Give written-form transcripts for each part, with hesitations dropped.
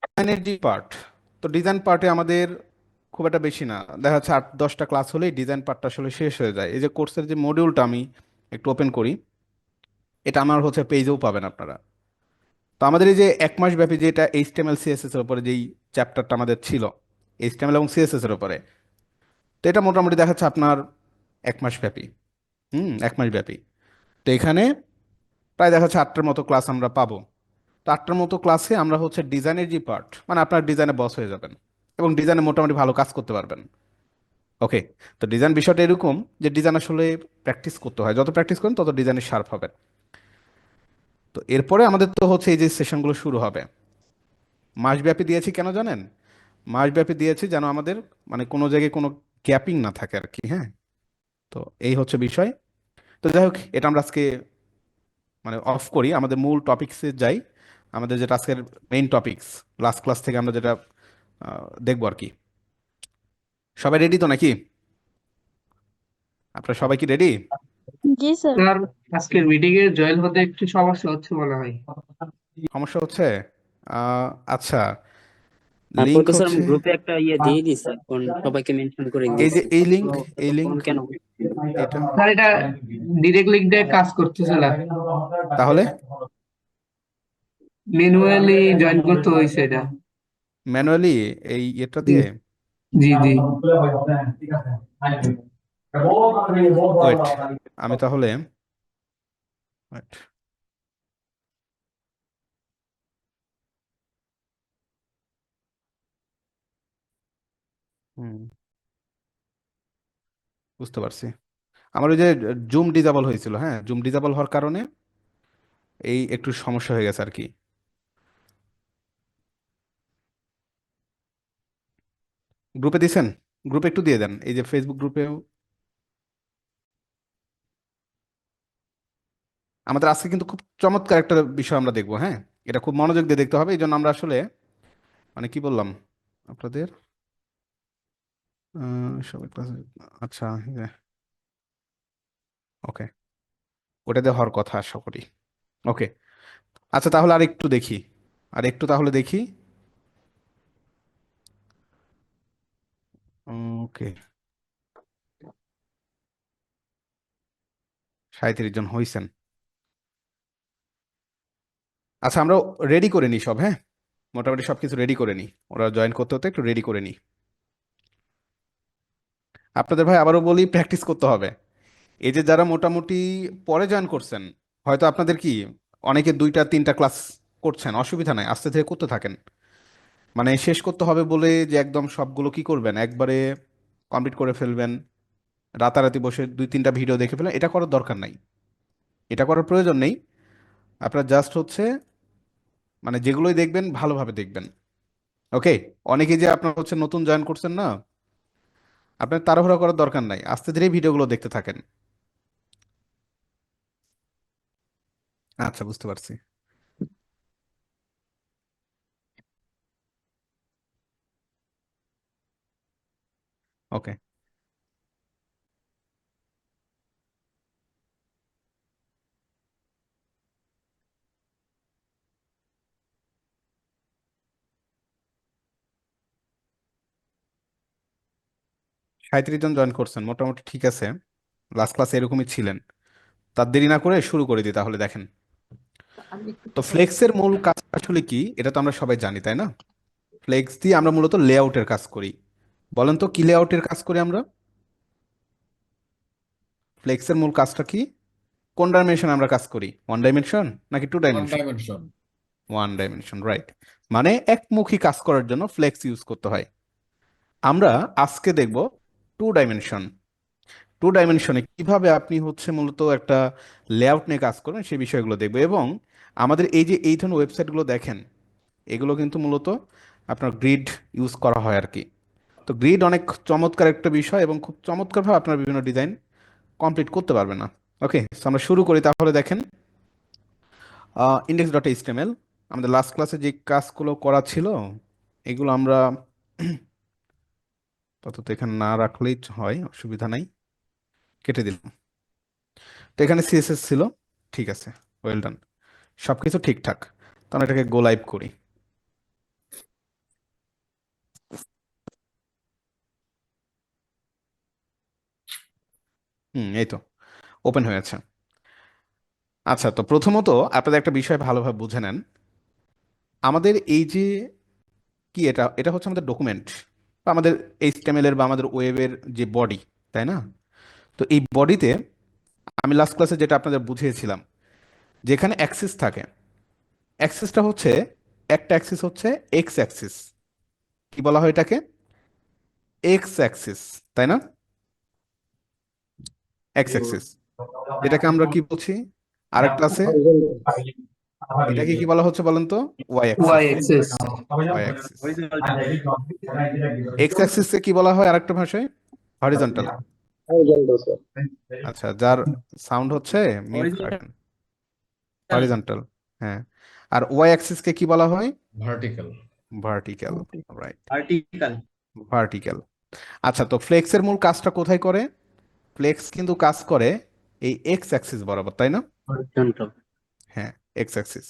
ডিজাইনের যে পার্ট, তো ডিজাইন পার্টে আমাদের খুব একটা বেশি না, দেখা যাচ্ছে 8-10টা ক্লাস হলেই ডিজাইন পার্টটা আসলে শেষ হয়ে যায়। এই যে কোর্সের যে মডিউলটা আমি একটু ওপেন করি, এটা আমার হচ্ছে পেজেও পাবেন আপনারা। তো আমাদের এই যে 1 মাস ব্যাপী যেটা এইচটিএমএল সিএসএস এর উপরে যেই চ্যাপ্টারটা আমাদের ছিল, এইচটিএমএল এবং সিএসএস এর উপরে, তো এটা মোটামুটি দেখাচ্ছে আপনার 1 মাস ব্যাপী। 1 মাস ব্যাপী। তো এখানে প্রায় দেখা যাচ্ছে 8টার মতো ক্লাস আমরা পাবো। তো 8টার মতো ক্লাসে আমরা হচ্ছে ডিজাইনের যে পার্ট, মানে আপনার ডিজাইনে বস হয়ে যাবেন এবং ডিজাইনে মোটামুটি ভালো কাজ করতে পারবেন। ওকে। তো ডিজাইন বিষয়টা এরকম যে ডিজাইন আসলে প্র্যাকটিস করতে হয়, যত প্র্যাকটিস করেন তত ডিজাইনে শার্প হবে। তো এরপরে আমাদের তো হচ্ছে এই যে সেশনগুলো শুরু হবে। মাসব্যাপী দিয়েছি কেন জানেন? মাসব্যাপী দিয়েছি যেন আমাদের মানে কোনো জায়গায় কোনো গ্যাপিং না থাকে আর কি। হ্যাঁ। তো এই হচ্ছে বিষয়। তো যাই হোক, এটা আমরা আজকে মানে অফ করি, আমাদের মূল টপিকসে যাই। আমাদের যেটা আজকের মেইন টপিকস, লাস্ট ক্লাস থেকে আমরা যেটা দেখবো আর কি। সবাই রেডি তো নাকি? আপনারা সবাই কি রেডি? জি স্যার। স্যার, আজকে মিটিং এ জয়েন হতে একটু সমস্যা হচ্ছে মনে হয়। সমস্যা হচ্ছে? আচ্ছা। লিংক প্রফেসর হচ্ছে গ্রুপে একটা ইয়ে দিয়ে দিছে, এখন সবাইকে মেনশন করে এই যে দিয়েছে। এই লিংক, এই লিংক এখন কেন? এটা। স্যার, এটা ডিরেক্ট লিঙ্ক দিয়ে কাজ করতেছে না, তাহলে ম্যানুয়ালি জয়েন করতে হয়েছে এটা। ম্যানুয়ালি এই এটা জি দিয়ে? জি জি। ওয়েট, আমি তাহলে wait, হুম, বুঝতে পারছি। আমার ওই যে জুম ডিজেবল হয়েছিল, হ্যাঁ, জুম ডিজেবল হওয়ার কারণে এই একটু সমস্যা হয়ে গেছে আর কি। গ্রুপে দিছেন? গ্রুপে একটু দিয়ে দেন, এই যে ফেসবুক গ্রুপেও। আমাদের আজকে কিন্তু খুব চমৎকার একটা বিষয় আমরা দেখবো, হ্যাঁ। এটা খুব মনোযোগ দিয়ে দেখতে হবে, এই জন্য আমরা আসলে মানে কি বললাম আপনাদের সবাই ক্লাসে, আচ্ছা, ওকে, ওটাতে হওয়ার কথা আশা করি। ওকে। আচ্ছা, তাহলে আর একটু দেখি, আর একটু তাহলে দেখি। ওকে। 37 জন হয়েছেন। আচ্ছা, আমরা রেডি করে নিই সব, হ্যাঁ, মোটামুটি সব কিছু রেডি করে নিই। ওরা জয়েন করতে হতে একটু রেডি করে নিই। আপনাদের ভাই আবারও বলি, প্র্যাকটিস করতে হবে। এই যে যারা মোটামুটি পরে জয়েন করছেন, হয়তো আপনাদের কি অনেকে 2টা 3টা ক্লাস করছেন, অসুবিধা নাই, আস্তে ধীরে করতে থাকেন। মানে শেষ করতে হবে বলে যে একদম সবগুলো কি করবেন একবারে কমপ্লিট করে ফেলবেন, রাতারাতি বসে 2-3টা ভিডিও দেখে ফেলেন, এটা করার দরকার নাই, এটা করার প্রয়োজন নেই। আপনার জাস্ট হচ্ছে মানে যেগুলোই দেখবেন ভালোভাবে দেখবেন। ওকে। অনেকেই যে আপনার হচ্ছে নতুন জয়েন করছেন না, আপনার তাড়াহুড়া করার দরকার নাই, আস্তে ধীরে ভিডিওগুলো দেখতে থাকেন। আচ্ছা, বুঝতে পারছি। ওকে। 37 জন জয়েন করছেন, মোটামুটি ঠিক আছে। লাস্ট ক্লাসে এরকমই ছিলেন। তার দেরি না করে শুরু করে দিই তাহলে, দেখেন। তো ফ্লেক্সের মূল কাজ আসলে কি, এটা তো আমরা সবাই জানি, তাই না? ফ্লেক্স দিয়ে আমরা মূলত লেআউটের কাজ করি। বলেন তো কি লেআউটের কাজ করি আমরা? ফ্লেক্সের মূল কাজটা কি? কোন ডাইমেনশন আমরা কাজ করি? 1 ডাইমেনশন নাকি 2 ডাইমেনশন? 1 ডাইমেনশন। 1 dimension, right. মানে একমুখী কাজ করার জন্য ফ্লেক্স ইউজ করতে হয়। আমরা আজকে দেখব 2 ডাইমেনশন। 2 ডাইমেনশনে কিভাবে আপনি হচ্ছে মূলত একটা লেআউট নিয়ে কাজ করবেন সেই বিষয়গুলো দেখবো। এবং আমাদের এই যে এই ধরনের ওয়েবসাইটগুলো দেখেন, এগুলো কিন্তু মূলত আপনার গ্রিড ইউজ করা হয় আর কি। তো গ্রিড অনেক চমৎকার একটা বিষয় এবং খুব চমৎকারভাবে আপনার বিভিন্ন ডিজাইন কমপ্লিট করতে পারবেন না। ওকে, আমরা শুরু করি তাহলে, দেখেন। index.html, আমাদের লাস্ট ক্লাসে যে কাজগুলো করা ছিল এগুলো আমরা তত এখানে না রাখলেই হয়, অসুবিধা নাই, কেটে দিলাম। তো এখানে সিএসএস ছিল, ঠিক আছে, ওয়েল ডান। সবকিছু ঠিকঠাক, তখন এটাকে গো লাইভ করি। এই তো ওপেন হয়েছে। আচ্ছা, তো প্রথমত আপনাদের একটা বিষয় ভালোভাবে বুঝে নেন। আমাদের এই যে কি, এটা এটা হচ্ছে আমাদের ডকুমেন্ট বা আমাদের এইচটিএমএল এর বা আমাদের ওয়েবের যে বডি, তাই না? তো এই বডিতে আমি লাস্ট ক্লাসে যেটা আপনাদের বুঝিয়েছিলাম, যেখানে অ্যাক্সিস থাকে, অ্যাক্সিসটা হচ্ছে, একটা অ্যাক্সিস হচ্ছে এক্স অ্যাক্সিস। কি বলা হয় এটাকে? এক্স অ্যাক্সিস, তাই না? এক্স অ্যাক্সিস, যেটাকে আমরা কি বলছি, আরেকটা আছে, এটাকে কি বলা হচ্ছে বলেন তো? Y Y axis. Axis. Y axis. X অ্যাক্সিসকে কি বলা হয় আরেকটা ভাষায়? হরিজন্টাল। আচ্ছা, যার সাউন্ড হচ্ছে মিউট রাখেন। হরিজন্টাল, হ্যাঁ। আর ওয়াই অ্যাক্সিসকে কি বলা হয়? Vertical. Vertical, right, vertical. Vertical. আচ্ছা, তো ফ্লেক্সের মূল কাজটা কোথায় করে? ফ্লেক্স কিন্তু কাজ করে এই এক্স অ্যাক্সিস বরাবর, তাই না? হরিজন্টাল। হ্যাঁ, এক্স অ্যাক্সিস।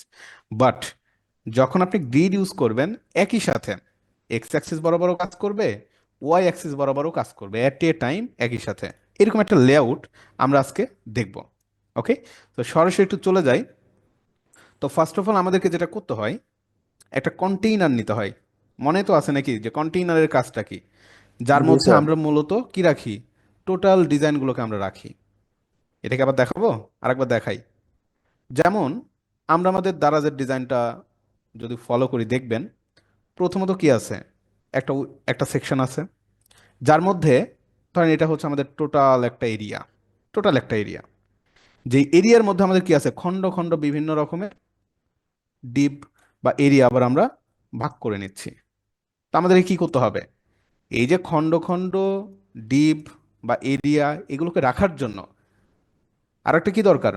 বাট যখন আপনি গ্রিড ইউজ করবেন, একই সাথে এক্স অ্যাক্সিস বরাবরও কাজ করবে, ওয়াই অ্যাক্সিস বরাবরও কাজ করবে অ্যাট এ টাইম, একই সাথে। এরকম একটা লেআউট আমরা আজকে দেখব। ওকে, তো সরাসরি একটু চলে যাই। তো ফার্স্ট অফ অল আমাদেরকে যেটা করতে হয়, একটা কন্টেইনার নিতে হয়। মনে তো আছে নাকি যে কন্টেইনারের কাজটা কি? যার জি মধ্যে স্যার। আমরা মূলত কি রাখি? টোটাল ডিজাইনগুলোকে আমরা রাখি। এটাকে আবার দেখাবো, আরেকবার দেখাই। যেমন আমরা আমাদের দারাজের ডিজাইনটা যদি ফলো করি, দেখবেন প্রথমত কি আছে, একটা একটা সেকশন আছে, যার মধ্যে ধরেন এটা হচ্ছে আমাদের টোটাল একটা এরিয়া। টোটাল একটা এরিয়া, যেই এরিয়ার মধ্যে আমাদের কি আছে, খণ্ড খণ্ড বিভিন্ন রকমের ডিপ বা এরিয়া আবার আমরা ভাগ করে নিচ্ছি। তো আমাদের কি করতে হবে? এই যে খণ্ড খণ্ড ডিপ বা এরিয়া, এগুলোকে রাখার জন্য আরেকটা কি দরকার?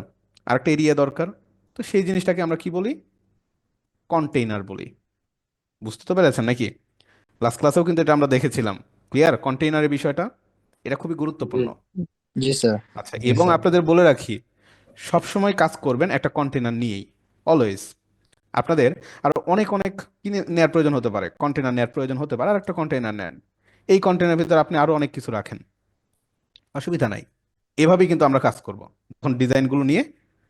আরেকটা এরিয়া দরকার। তো সেই জিনিসটাকে আমরা কি বলি? কন্টেইনার বলি। বুঝতে তো পেরেছেন নাকি? লাস্ট ক্লাসেও কিন্তু এটা আমরা দেখেছিলাম। ক্লিয়ার কন্টেইনারের বিষয়টা? এটা খুবই গুরুত্বপূর্ণ। জি স্যার। আচ্ছা, জি এবং স্যার। আপনাদের বলে রাখি, সব সময় কাজ করবেন একটা কন্টেইনার নিয়েই, অলওয়েজ। আপনাদের আরো অনেক অনেক কিনে নেওয়ার প্রয়োজন হতে পারে, কন্টেইনার নেওয়ার প্রয়োজন হতে পারে, আর একটা কন্টেইনার নেন। এই কন্টেইনারের ভিতরে আপনি আরো অনেক কিছু রাখেন, অসুবিধা নাই। এভাবেই কিন্তু আমরা কাজ করব, যখন ডিজাইনগুলো নিয়ে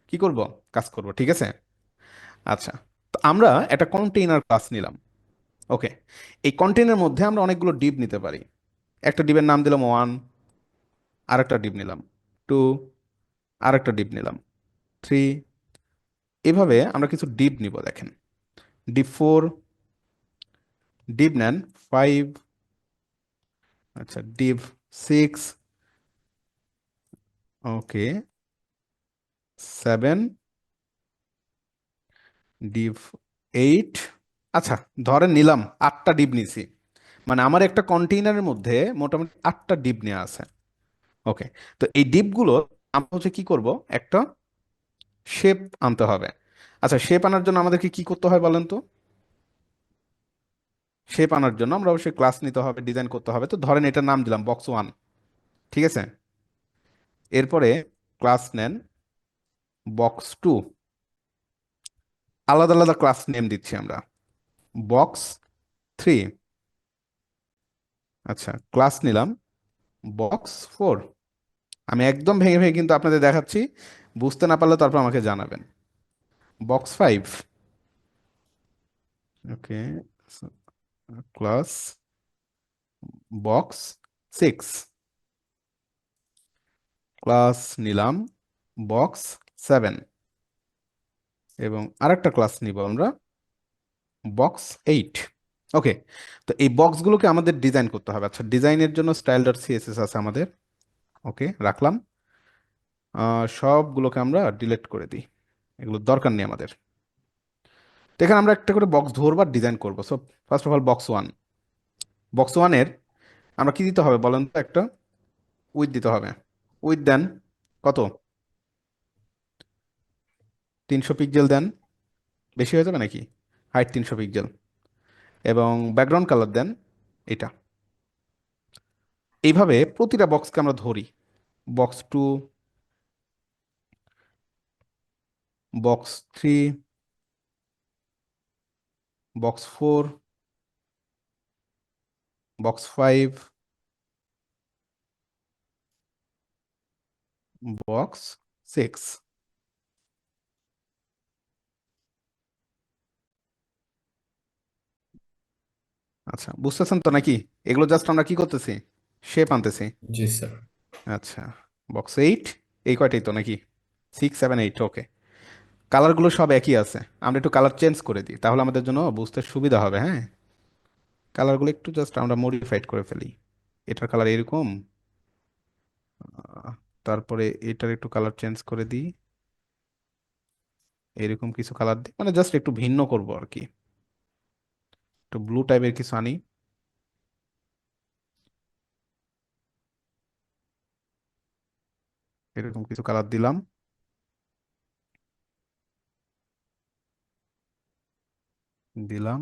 কি করব, কাজ করব, ঠিক আছে? আচ্ছা, তো আমরা একটা কন্টেইনার ক্লাস নিলাম। ওকে, এই কন্টেইনারের মধ্যে আমরা অনেকগুলো ডিপ নিতে পারি। একটা ডিপের নাম দিলাম 1, আরেকটা ডিপ নিলাম 2, আরেকটা ডিপ নিলাম 3। এভাবে আমরা কিছু ডিপ নিব, দেখেন। ডিপ 4, ডিপ নেন 5, আচ্ছা ডিপ 6, ওকে 7, ডিপ 8। আচ্ছা, ধরেন নিলাম 8টা ডিপ নিছি, মানে আমার একটা কন্টেইনারের মধ্যে মোটামুটি 8টা ডিপ নেওয়া আছে। ওকে, তো এই ডিপগুলো আমরা হচ্ছে কি করব, একটা শেপ আনতে হবে। আচ্ছা, শেপ আনার জন্য আমাদেরকে কি করতে হয় বলেন তো? শেপ আনার জন্য আমরা অবশ্যই ক্লাস নিতে হবে, ডিজাইন করতে হবে। তো ধরেন এটার নাম দিলাম বক্স 1, ঠিক আছে? এরপরে ক্লাস নেন বক্স 2, আলাদা আলাদা ক্লাস নেম দিচ্ছি আমরা। বক্স 3, আচ্ছা ক্লাস নিলাম বক্স 4। আমি একদম ভেঙে ভেঙে কিন্তু আপনাদের দেখাচ্ছি, বুঝতে না পারলে তারপর আমাকে জানাবেন। বক্স 5, ওকে ক্লাস বক্স 6, ক্লাস নিলাম বক্স 7, এবং আরেকটা ক্লাস নিব আমরা বক্স 8। ওকে, তো এই বক্সগুলোকে আমাদের ডিজাইন করতে হবে। আচ্ছা, ডিজাইনের জন্য স্টাইল ডট সিএসএস আছে আমাদের। ওকে, রাখলাম। সবগুলোকে আমরা ডিলিট করে দিই, এগুলো দরকার নেই আমাদের। তো এখানে আমরা একটা করে বক্স ধরবার ডিজাইন করবো। So first of all box 1, box 1-এর আমরা কি দিতে হবে বলেন তো? একটা উইথ দিতে হবে। উইথ দেন কত? 300 পিক্সেল দেন। বেশি হয়ে যাবে নাকি? Height 300 pixel. এবং ব্যাকগ্রাউন্ড কালার দেন এটা। এইভাবে প্রতিটা বক্সকে আমরা ধরি। Box 2, box 3, box 4, box 5, box 6। আচ্ছা, বুঝতেছেন তো নাকি? এগুলো জাস্ট আমরা কি করতেছি, শেপ আনতেছি। জি স্যার। আচ্ছা, বক্স 8, এই কয়টাই তো নাকি? 6, 7, 8, ওকে। কালারগুলো সব একই আছে, আমরা একটু কালার চেঞ্জ করে দিই, তাহলে আমাদের জন্য বুঝতে সুবিধা হবে। হ্যাঁ, কালারগুলো একটু জাস্ট আমরা মডিফাইড করে ফেলি। এটার কালার এরকম, আহ, তারপরে এটার একটু কালার চেঞ্জ করে দিই, এরকম কিছু কালার দিই, মানে জাস্ট একটু ভিন্ন করব আর কি। একটু ব্লু টাইপের কিছু আনি, এরকম কিছু কালার দিলাম, দিলাম।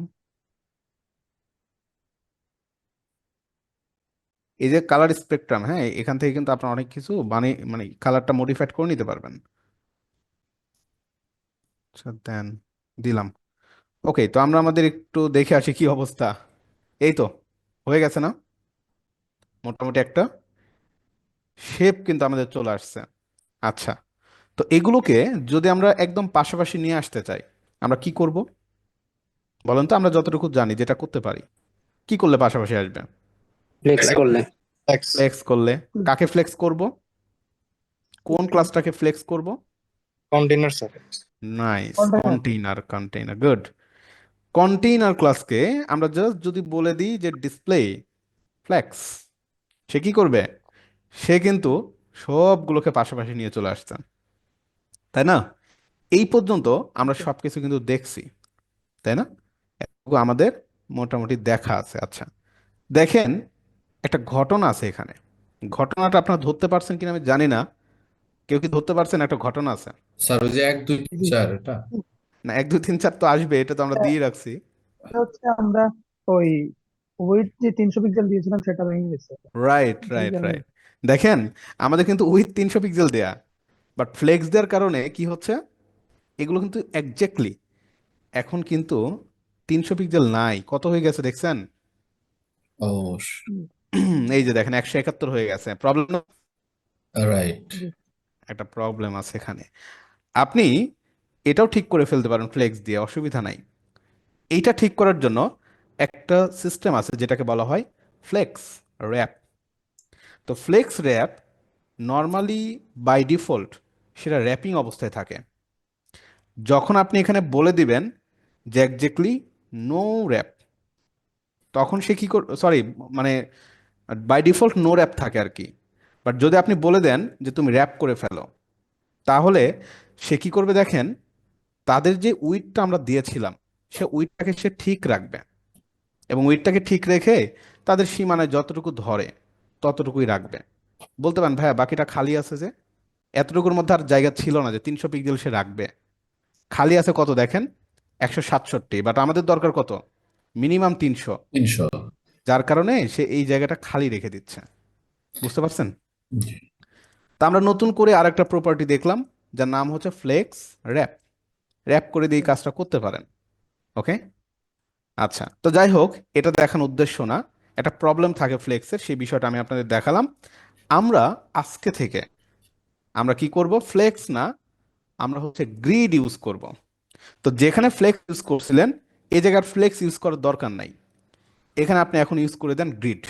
এই যে কালার স্পেকট্রাম, হ্যাঁ, এখান থেকে কিন্তু আপনারা অনেক কিছু মানে কালারটা মডিফাইড করে নিতে পারবেন। আচ্ছা, দেন দিলাম। ওকে, তো আমরা আমাদের একটু দেখে আসি কি অবস্থা। এই তো হয়ে গেছে না, মোটামুটি একটা শেপ কিন্তু আমাদের চলে আসছে। আচ্ছা, তো এগুলোকে যদি আমরা একদম পাশাপাশি নিয়ে আসতে চাই, আমরা কি করব বলেন তো? আমরা যতটুকু জানি, যেটা করতে পারি, কি করলে পাশাপাশি আসবে? ফ্লেক্স করলে। এক্স। ফ্লেক্স করলে। কাকে ফ্লেক্স করব? কোন ক্লাসটাকে ফ্লেক্স করব? Container sir. Nice, container, container, good. Container ক্লাসকে আমরা জাস্ট যদি বলে দিই যে ডিসপ্লে ফ্লেক্স, সে কি করবে? সে কিন্তু সবগুলোকে পাশাপাশি নিয়ে চলে আসছে, তাই না? এই পর্যন্ত আমরা সবকিছু কিন্তু দেখছি, তাই না? এটুকু আমাদের মোটামুটি দেখা আছে। আচ্ছা, দেখেন, একটা ঘটনা আছে এখানে। ঘটনাটা আপনারা ধরতে পারছেন কিনা আমি জানি না। কেউ কি ধরতে পারছেন একটা ঘটনা আছে? স্যার ওই যে 1 2 3 4 এটা। না, 1 2 3 4 তো আসবে, এটা তো আমরা দিয়ে রাখছি। এটা হচ্ছে আমরা ওই ওয়েট যে 300 পিক্সেল দিয়েছিলাম সেটা ভেঙে গেছে। রাইট, এই রাইট, কারণে রাইট। দেখেন, আমাদের কিন্তু উইথ 300 পিক্সেল দেয়া, বাট ফ্লেক্স দেওয়ার কারণে কি হচ্ছে, এগুলো কিন্তু এক্স্যাক্টলি এখন কিন্তু 300 পিক্সেল নাই, কত হয়ে গেছে দেখছেন? ও এই যে দেখেন 171 হয়ে গেছে। Problem, right. জি, একটা প্রবলেম আছে এখানে। আপনি এটাও ঠিক করে ফেলতে পারেন ফ্লেক্স দিয়ে, অসুবিধা নাই। এইটা ঠিক করার জন্য একটা সিস্টেম আছে যেটাকে বলা হয় ফ্লেক্স র্যাপ। তো flex wrap normally by default সেটা র্যাপিং অবস্থায় থাকে। যখন আপনি এখানে বলে দিবেন যে এক্স্যাক্টলি নো র্যাপ, তখন সে কি সরি, মানে বাই ডিফল্ট নো র্যাপ থাকে আর কি। বাট যদি আপনি বলে দেন যে তুমি র্যাপ করে ফেলো, তাহলে সে কি করবে দেখেন, তাদের যে উইডটা আমরা দিয়েছিলাম, সে উইডটাকে সে ঠিক রাখবে, এবং উইডটাকে ঠিক রেখে তাদের সীমানায় যতটুকু ধরে ততটুকুই রাখবে। বলতে পারেন ভাইয়া বাকিটা খালি আছে, যে এতটুকুর মধ্যে আর জায়গা ছিল না যে 300 পিক্সেল সে রাখবে। খালি আছে কত দেখেন, 167, বাট আমাদের দরকার কত, মিনিমাম 300। 300। যার কারণে সে এই জায়গাটা খালি রেখে দিচ্ছে। বুঝতে পারছেন? জি। তা আমরা নতুন করে আরেকটা প্রপার্টি দেখলাম, যার নাম হচ্ছে ফ্লেক্স র্যাপ। র্যাপ করে দিয়ে এই কাজটা করতে পারেন। ওকে, আচ্ছা, তো যাই হোক, এটা দেখানোর উদ্দেশ্য না, একটা প্রবলেম থাকে ফ্লেক্সের, সেই বিষয়টা আমি আপনাদের দেখালাম। আমরা আজকে থেকে আমরা কি করব, ফ্লেক্স না, আমরা হচ্ছে গ্রিড ইউজ করব। তো যেখানে ফ্লেক্স ইউজ করছিলেন, এই জায়গার ফ্লেক্স ইউজ করার দরকার নাই, এখানে আপনি এখন ইউজ করে দেন গ্রিড।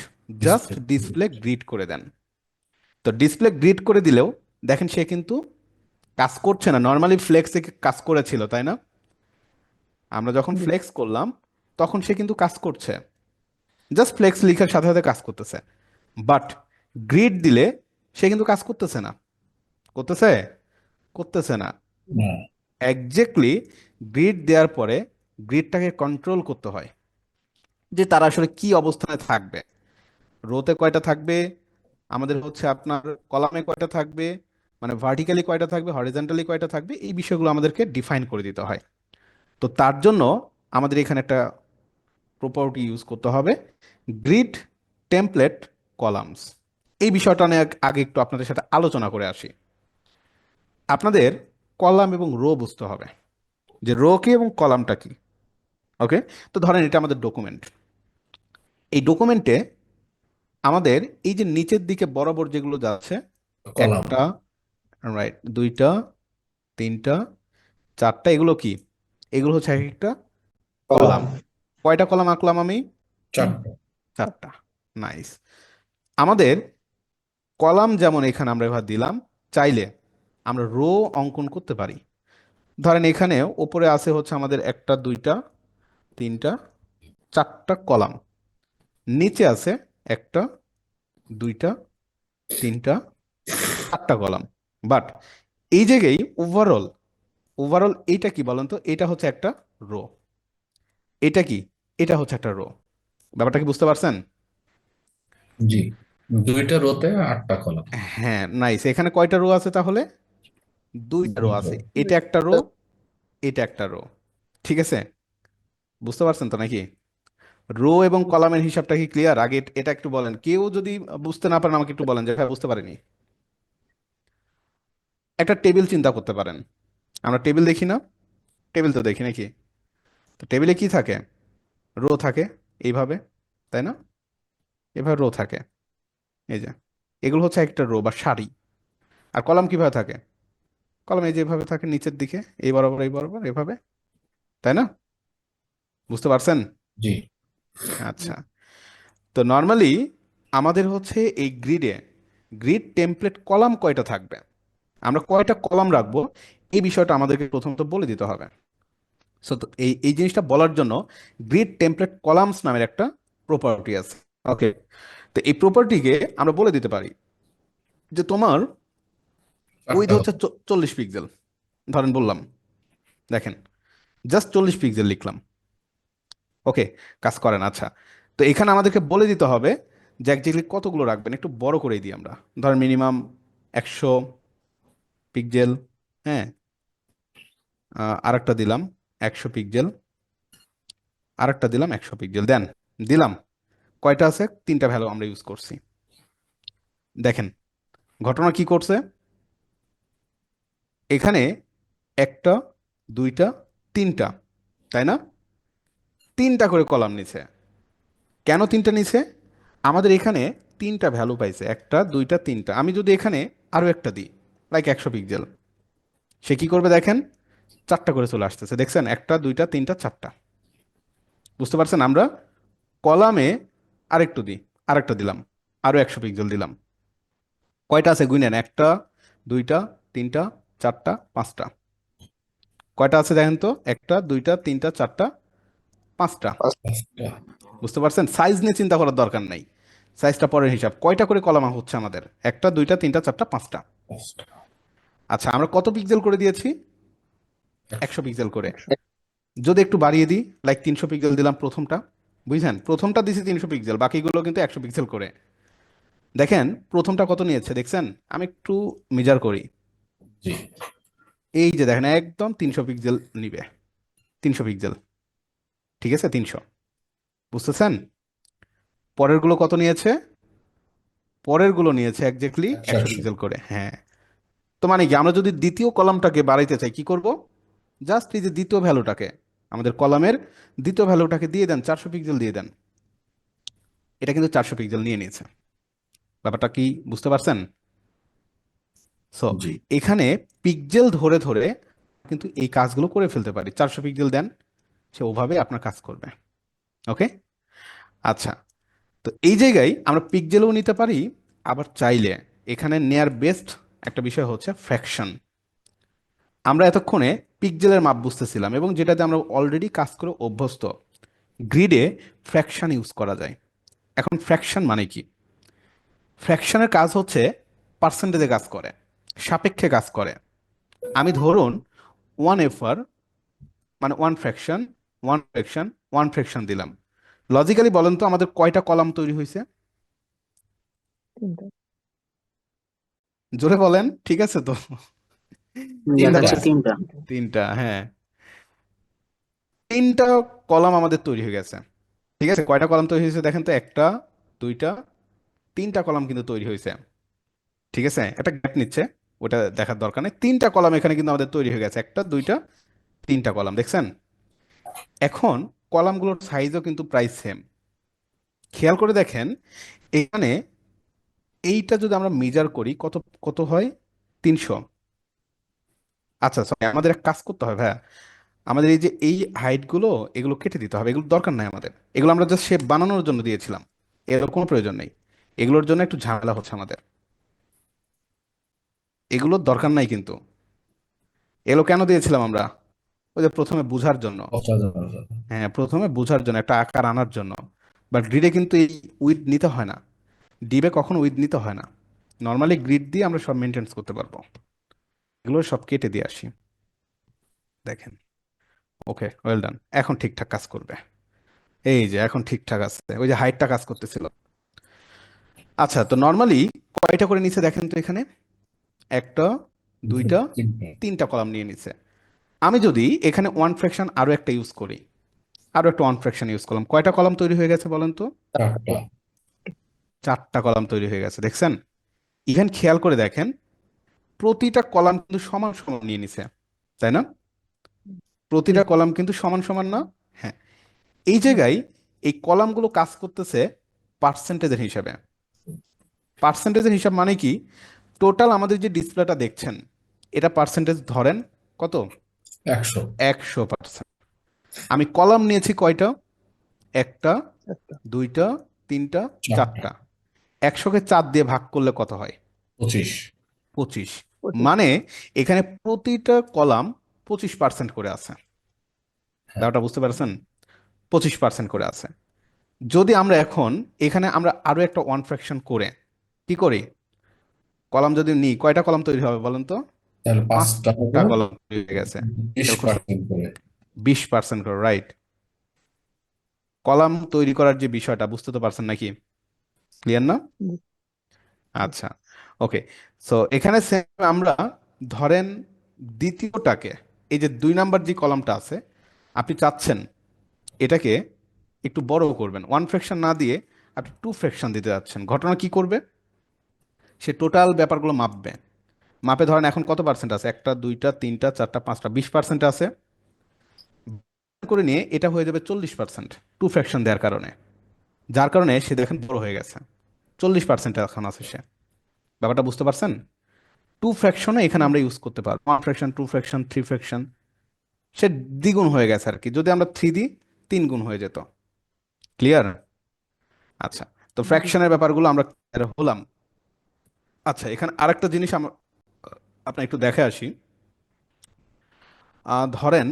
জাস্ট ডিসপ্লে গ্রিড করে দেন। তো ডিসপ্লে গ্রিড করে দিলেও দেখেন সে কিন্তু কাজ করছে না, নর্মালি ফ্লেক্সে কাজ করেছিল, তাই না? আমরা যখন জি, ফ্লেক্স করলাম তখন সে কিন্তু কাজ করছে, জাস্ট ফ্লেক্স লিখার সাথে সাথে কাজ করতেছে। বাট গ্রিড দিলে সে কিন্তু কাজ করতেছে না। করতেছে? করতেছে না। না। এক্স্যাক্টলি গ্রিড দেওয়ার পরে গ্রিডটাকে কন্ট্রোল করতে হয় যে তারা আসলে কি অবস্থানে থাকবে, রোতে কয়টা থাকবে, আমাদের হচ্ছে আপনার কলামে কয়টা থাকবে, মানে ভার্টিক্যালি কয়টা থাকবে, হরিজন্টালি কয়টা থাকবে, এই বিষয়গুলো আমাদেরকে ডিফাইন করে দিতে হয়। তো তার জন্য আমাদের এখানে একটা প্রপার্টি ইউজ করতে হবে, গ্রিড টেমপ্লেট কলামস। এই বিষয়টা নিয়ে আগে একটু আপনাদের সাথে আলোচনা করে আসি। আপনাদের কলাম এবং রো বুঝতে হবে, যে রো কি এবং কলামটা কি। ওকে, তো ধরেন এটা আমাদের ডকুমেন্ট। এই ডকুমেন্টে আমাদের এই যে নিচের দিকে বরাবর যেগুলো যাচ্ছে, কলাম। একটা, রাইট, দুইটা, তিনটা, চারটা, এগুলো কি? এগুলো হচ্ছে এক একটা কলাম। কলাম কয়টা কলাম আঁকলাম আমি? 4টা। চারটা। নাইস। আমাদের কলাম যেমন এখানে আমরা এবার দিলাম, চাইলে আমরা রো অঙ্কন করতে পারি। ধরেন এখানে ওপরে আছে হচ্ছে আমাদের একটা, দুইটা, তিনটা, চারটা কলাম। নিচে আছে একটা, দুইটা, তিনটা, চারটা কলাম। বাট এই জায়গায় ওভারঅল, ওভারঅল এইটা কি বলেন তো? এটা হচ্ছে একটা রো। এটা কি? এটা হচ্ছে একটা রো। ব্যাপারটা কি বুঝতে পারছেন? জি, 2টা রোতে 8টা কলাম। হ্যাঁ, নাইস। এখানে কয়টা রো আছে তাহলে? দুইটা রো 2টা। আছে। এটা একটা রো, এটা একটা রো। ঠিক আছে, বুঝতে পারছেন তো নাকি? রো এবং কলামের হিসাবটা কি ক্লিয়ার? আগে এটা একটু বলেন, কেউ যদি বুঝতে না পারেন আমাকে একটু বলেন যে হ্যাঁ বুঝতে পারিনি। একটা টেবিল চিন্তা করতে পারেন। আমরা টেবিল দেখি না? টেবিল তো দেখি নাকি? তো টেবিলে কি থাকে? রো থাকে এইভাবে, তাই না? এভাবে রো থাকে, এই যে, এগুলো হচ্ছে একটা রো বা সারি। আর কলাম কিভাবে থাকে? কলাম এই যে এভাবে থাকে নিচের দিকে, এই বরাবর এই বরাবর এভাবে, তাই না? বুঝতে পারছেন? জি। আচ্ছা, তো নর্মালি আমাদের হচ্ছে এই গ্রিডে গ্রিড টেমপ্লেট কলাম কয়টা থাকবে, আমরা কয়টা কলাম রাখবো, এই বিষয়টা আমাদেরকে প্রথমত বলে দিতে হবে। সো তো এই এই জিনিসটা বলার জন্য গ্রিড টেমপ্লেট কলামস নামের একটা প্রপার্টি আছে। ওকে, তো এই প্রপার্টিকে আমরা বলে দিতে পারি যে তোমার উইথ 4টা হচ্ছে 40 পিক্সেল, ধরেন বললাম, দেখেন, জাস্ট 40 পিক্সেল লিখলাম। ওকে, কাজ করেন। আচ্ছা, তো এখানে আমাদেরকে বলে দিতে হবে যে একজাক্টলি কতগুলো রাখবেন। একটু বড় করেই দিই আমরা, ধরেন মিনিমাম 100 পিক্সেল। হ্যাঁ, আরেকটা দিলাম 100 পিক্সেল, আরেকটা দিলাম 100 পিক্সেল, দেন দিলাম। কয়টা আছে? তিনটা ভ্যালু আমরা ইউজ করছি। দেখেন ঘটনা কি করছে এখানে, একটা, দুইটা, তিনটা, তাই না? তিনটা করে কলাম নিছে। কেন তিনটা নিছে? আমাদের এখানে তিনটা ভ্যালু পাইছে, একটা, দুইটা, তিনটা। আমি যদি এখানে আরো একটা দিই, লাইক 100 পিক্সেল, সে কি করবে দেখেন, চারটা করে চলে আসতেছে। দেখছেন, একটা, দুইটা, তিনটা, চারটা। বুঝতে পারছেন? আমরা কলামে আরেকটু দিই, আরেকটা দিলাম, আরো 100 পিক্সেল দিলাম। কয়টা আছে গুইনেন? একটা, দুইটা, তিনটা, চারটা, পাঁচটা। কয়টা আছে দেখেন তো? একটা, দুইটা, তিনটা, চারটা, পাঁচটা। 5টা। বুঝতে পারছেন? সাইজ নিয়ে চিন্তা করার দরকার নাই, সাইজটা পরের হিসাব। কয়টা করে কলাম হচ্ছে আমাদের? একটা, দুইটা, তিনটা, চারটা, পাঁচটা। 5টা। আচ্ছা, আমরা কত পিক্সেল করে দিয়েছি? 100 পিক্সেল করে। যদি একটু বাড়িয়ে দিই, লাইক 300 পিক্সেল দিলাম প্রথমটা। বুঝছেন? প্রথমটা দিছি 300 পিক্সেল, বাকিগুলো কিন্তু 100 পিক্সেল করে। দেখেন প্রথমটা কত নিয়েছে দেখছেন? আমি একটু মেজার করি। জি। এই যে দেখেন, একদম 300 পিক্সেল নিবে, 300 পিক্সেল। ঠিক আছে, 300। বুঝতেছেন? পরেরগুলো কত নিয়েছে? পরেরগুলো নিয়েছে একজাক্টলি 100 100। পিক্সেল করে। হ্যাঁ, তো মানে কি, আমরা যদি দ্বিতীয় কলামটাকে বাড়াইতে চাই কি করব? জাস্ট এই যে দ্বিতীয় ভ্যালুটাকে, আমাদের কলামের দ্বিতীয় ভ্যালুটাকে দিয়ে দেন, 400 পিক্সেল দিয়ে দেন। এটা কিন্তু 400 পিক্সেল নিয়ে নিয়েছে। ব্যাপারটা কি বুঝতে পারছেন? সো জি। এখানে পিক্সেল ধরে ধরে কিন্তু এই কাজগুলো করে ফেলতে পারি। 400 পিক্সেল দেন, সে ওভাবে আপনার কাজ করবে। ওকে, আচ্ছা, তো এই জায়গায় আমরা পিক্সেলও নিতে পারি, আবার চাইলে এখানে নেয়ার বেস্ট একটা বিষয় হচ্ছে ফ্র্যাকশন। আমরা এতক্ষণে পিক্সেলের মাপ বুঝতেছিলাম এবং যেটাতে আমরা অলরেডি কাজ করে অভ্যস্ত। গ্রিডে ফ্র্যাকশন ইউজ করা যায়। এখন ফ্র্যাকশন মানে কি? ফ্র্যাকশনের কাজ হচ্ছে পার্সেন্টেজে কাজ করে, সাপেক্ষে কাজ করে। আমি ধরুন 1 FR মানে 1 ফ্র্যাকশন, 1 ফ্র্যাকশন, 1 ফ্র্যাকশন দিলাম। লজিক্যালি বলেন তো আমাদের কয়টা কলাম তৈরি হয়েছে? তিনটা। জোরে বলেন, ঠিক আছে তো? দেখা তিনটা। যাচ্ছে তিনটা। তিনটা, হ্যাঁ, তিনটা কলাম আমাদের তৈরি হয়ে গেছে। ঠিক আছে, কয়টা কলাম তৈরি হয়েছে দেখেন তো? একটা, দুইটা, তিনটা কলাম কিন্তু তৈরি হয়েছে। ঠিক আছে, একটা গ্যাপ নিচ্ছে, ওটা দেখার দরকার নেই। তিনটা কলাম এখানে কিন্তু আমাদের তৈরি হয়ে গেছে, একটা, দুইটা, তিনটা কলাম। দেখছেন? এখন কলামগুলোর সাইজও কিন্তু প্রায় সেম। খেয়াল করে দেখেন এখানে এইটা যদি আমরা মেজার করি কত কত হয়, 300। আচ্ছা সরি, আমাদের এক কাজ করতে হবে ভাইয়া, আমাদের এই যে এই হাইটগুলো এগুলো কেটে দিতে হবে, এগুলো দরকার নাই আমাদের, এগুলো আমরা জাস্ট শেপ বানানোর জন্য দিয়েছিলাম, এর কোনো প্রয়োজন নেই। এগুলোর জন্য একটু ঝামেলা হচ্ছে আমাদের, এগুলোর দরকার নাই কিন্তু। এগুলো কেন দিয়েছিলাম আমরা? ওই যে প্রথমে বোঝার জন্য। 50,000। হ্যাঁ, প্রথমে বোঝার জন্য, একটা আকার আনার জন্য। বাট গ্রিডে কিন্তু এই উইথ নিতে হয় না, ডিবে কখনো উইথ নিতে হয় না। নর্মালি গ্রিড দিয়ে আমরা সব মেনটেন্স করতে পারবো। এগুলো সব কেটে দিয়ে আসি, দেখেন। ওকে, ওয়েল ডান, এখন ঠিকঠাক কাজ করবে। এই যে এখন ঠিকঠাক আছে, ওই যে হাইটটা কাজ করতেছিল। আচ্ছা, তো নর্মালি কয়টা করে নিচে দেখেন তো এখানে, একটা, দুইটা, তিনটা। তিনটা কলাম নিয়ে নিছে। আমি যদি এখানে ওয়ান ফ্র্যাকশন আরো একটা ইউজ করি, আরো একটা ওয়ান ফ্র্যাকশন ইউজ করলাম, কয়টা কলাম তৈরি হয়ে গেছে বলেন তো? 4টা। 4টা কলাম তৈরি হয়ে গেছে, দেখছেন? এখানে খেয়াল করে দেখেন প্রতিটা কলাম কিন্তু সমান সমান নিয়ে নিছে, তাই না? জি। প্রতিটা কলাম কিন্তু সমান সমান না? হ্যাঁ। এই জায়গায় এই কলামগুলো কাজ করতেছে পার্সেন্টেজের হিসাবে। পার্সেন্টেজের হিসাব মানে কি, টোটাল আমাদের যে ডিসপ্লেটা দেখছেন এটা পার্সেন্টেজ ধরেন কত, 100। 100%। আমি কলাম নিয়েছি কয়টা, একটা, একটা দুইটা, তিনটা, 4টা। চারটা। 100কে 4 দিয়ে ভাগ করলে কত হয়? 25। 25। 25। মানে এখানে প্রতিটা কলাম 25% করে আছে। হ্যাঁ। ব্যাপারটা বুঝতে পারছেন? 25% করে আছে। যদি আমরা এখন এখানে আমরা আরো একটা ওয়ান ফ্র্যাকশন করে কি করি, কলাম যদি নিই, কয়টা কলাম তৈরি হবে বলেন তো? তাহলে 5টা হবে 5টা কলাম তৈরি হয়ে গেছে। খেয়াল করছেন? 20% করে। 20% করে, রাইট। কলাম তৈরি করার যে বিষয়টা বুঝতে তো পারছেন নাকি? ক্লিয়ার না? জি। আচ্ছা, ওকে। সো এখানে সেম আমরা ধরেন দ্বিতীয়টাকে, এই যে 2 নাম্বার যে কলামটা আছে, আপনি চাচ্ছেন এটাকে একটু বড় করবেন, ওয়ান ফ্র্যাকশন না দিয়ে আপনি 2 ফ্র্যাকশন দিতে যাচ্ছেন। ঘটনা কি করবে, সে টোটাল ব্যাপারগুলো মাপবে। মাপে ধরেন এখন কত পার্সেন্ট আছে, একটা, দুইটা, তিনটা, চারটা, পাঁচটা, 20% আছে। করে নিয়ে এটা হয়ে যাবে 40%, 2 ফ্র্যাকশন দেওয়ার কারণে। যার কারণে সে দেখেন বড় হয়ে গেছে, 40% এখন আছে সে। ব্যাপারটা বুঝতে পারছেন? 2 ফ্র্যাকশনে এখানে আমরা ইউজ করতে পারবো, 1 ফ্র্যাকশন, 2 ফ্র্যাকশন, 3 ফ্র্যাকশন। সে দ্বিগুণ হয়ে গেছে আর কি, যদি আমরা 3 দিই 3 গুণ হয়ে যেত। ক্লিয়ার? আচ্ছা, তো জি। ফ্র্যাকশনের ব্যাপারগুলো আমরা clear হলাম। আচ্ছা, এখানে আরেকটা জিনিস আমরা আপনার একটু দেখে আসি। ধরেন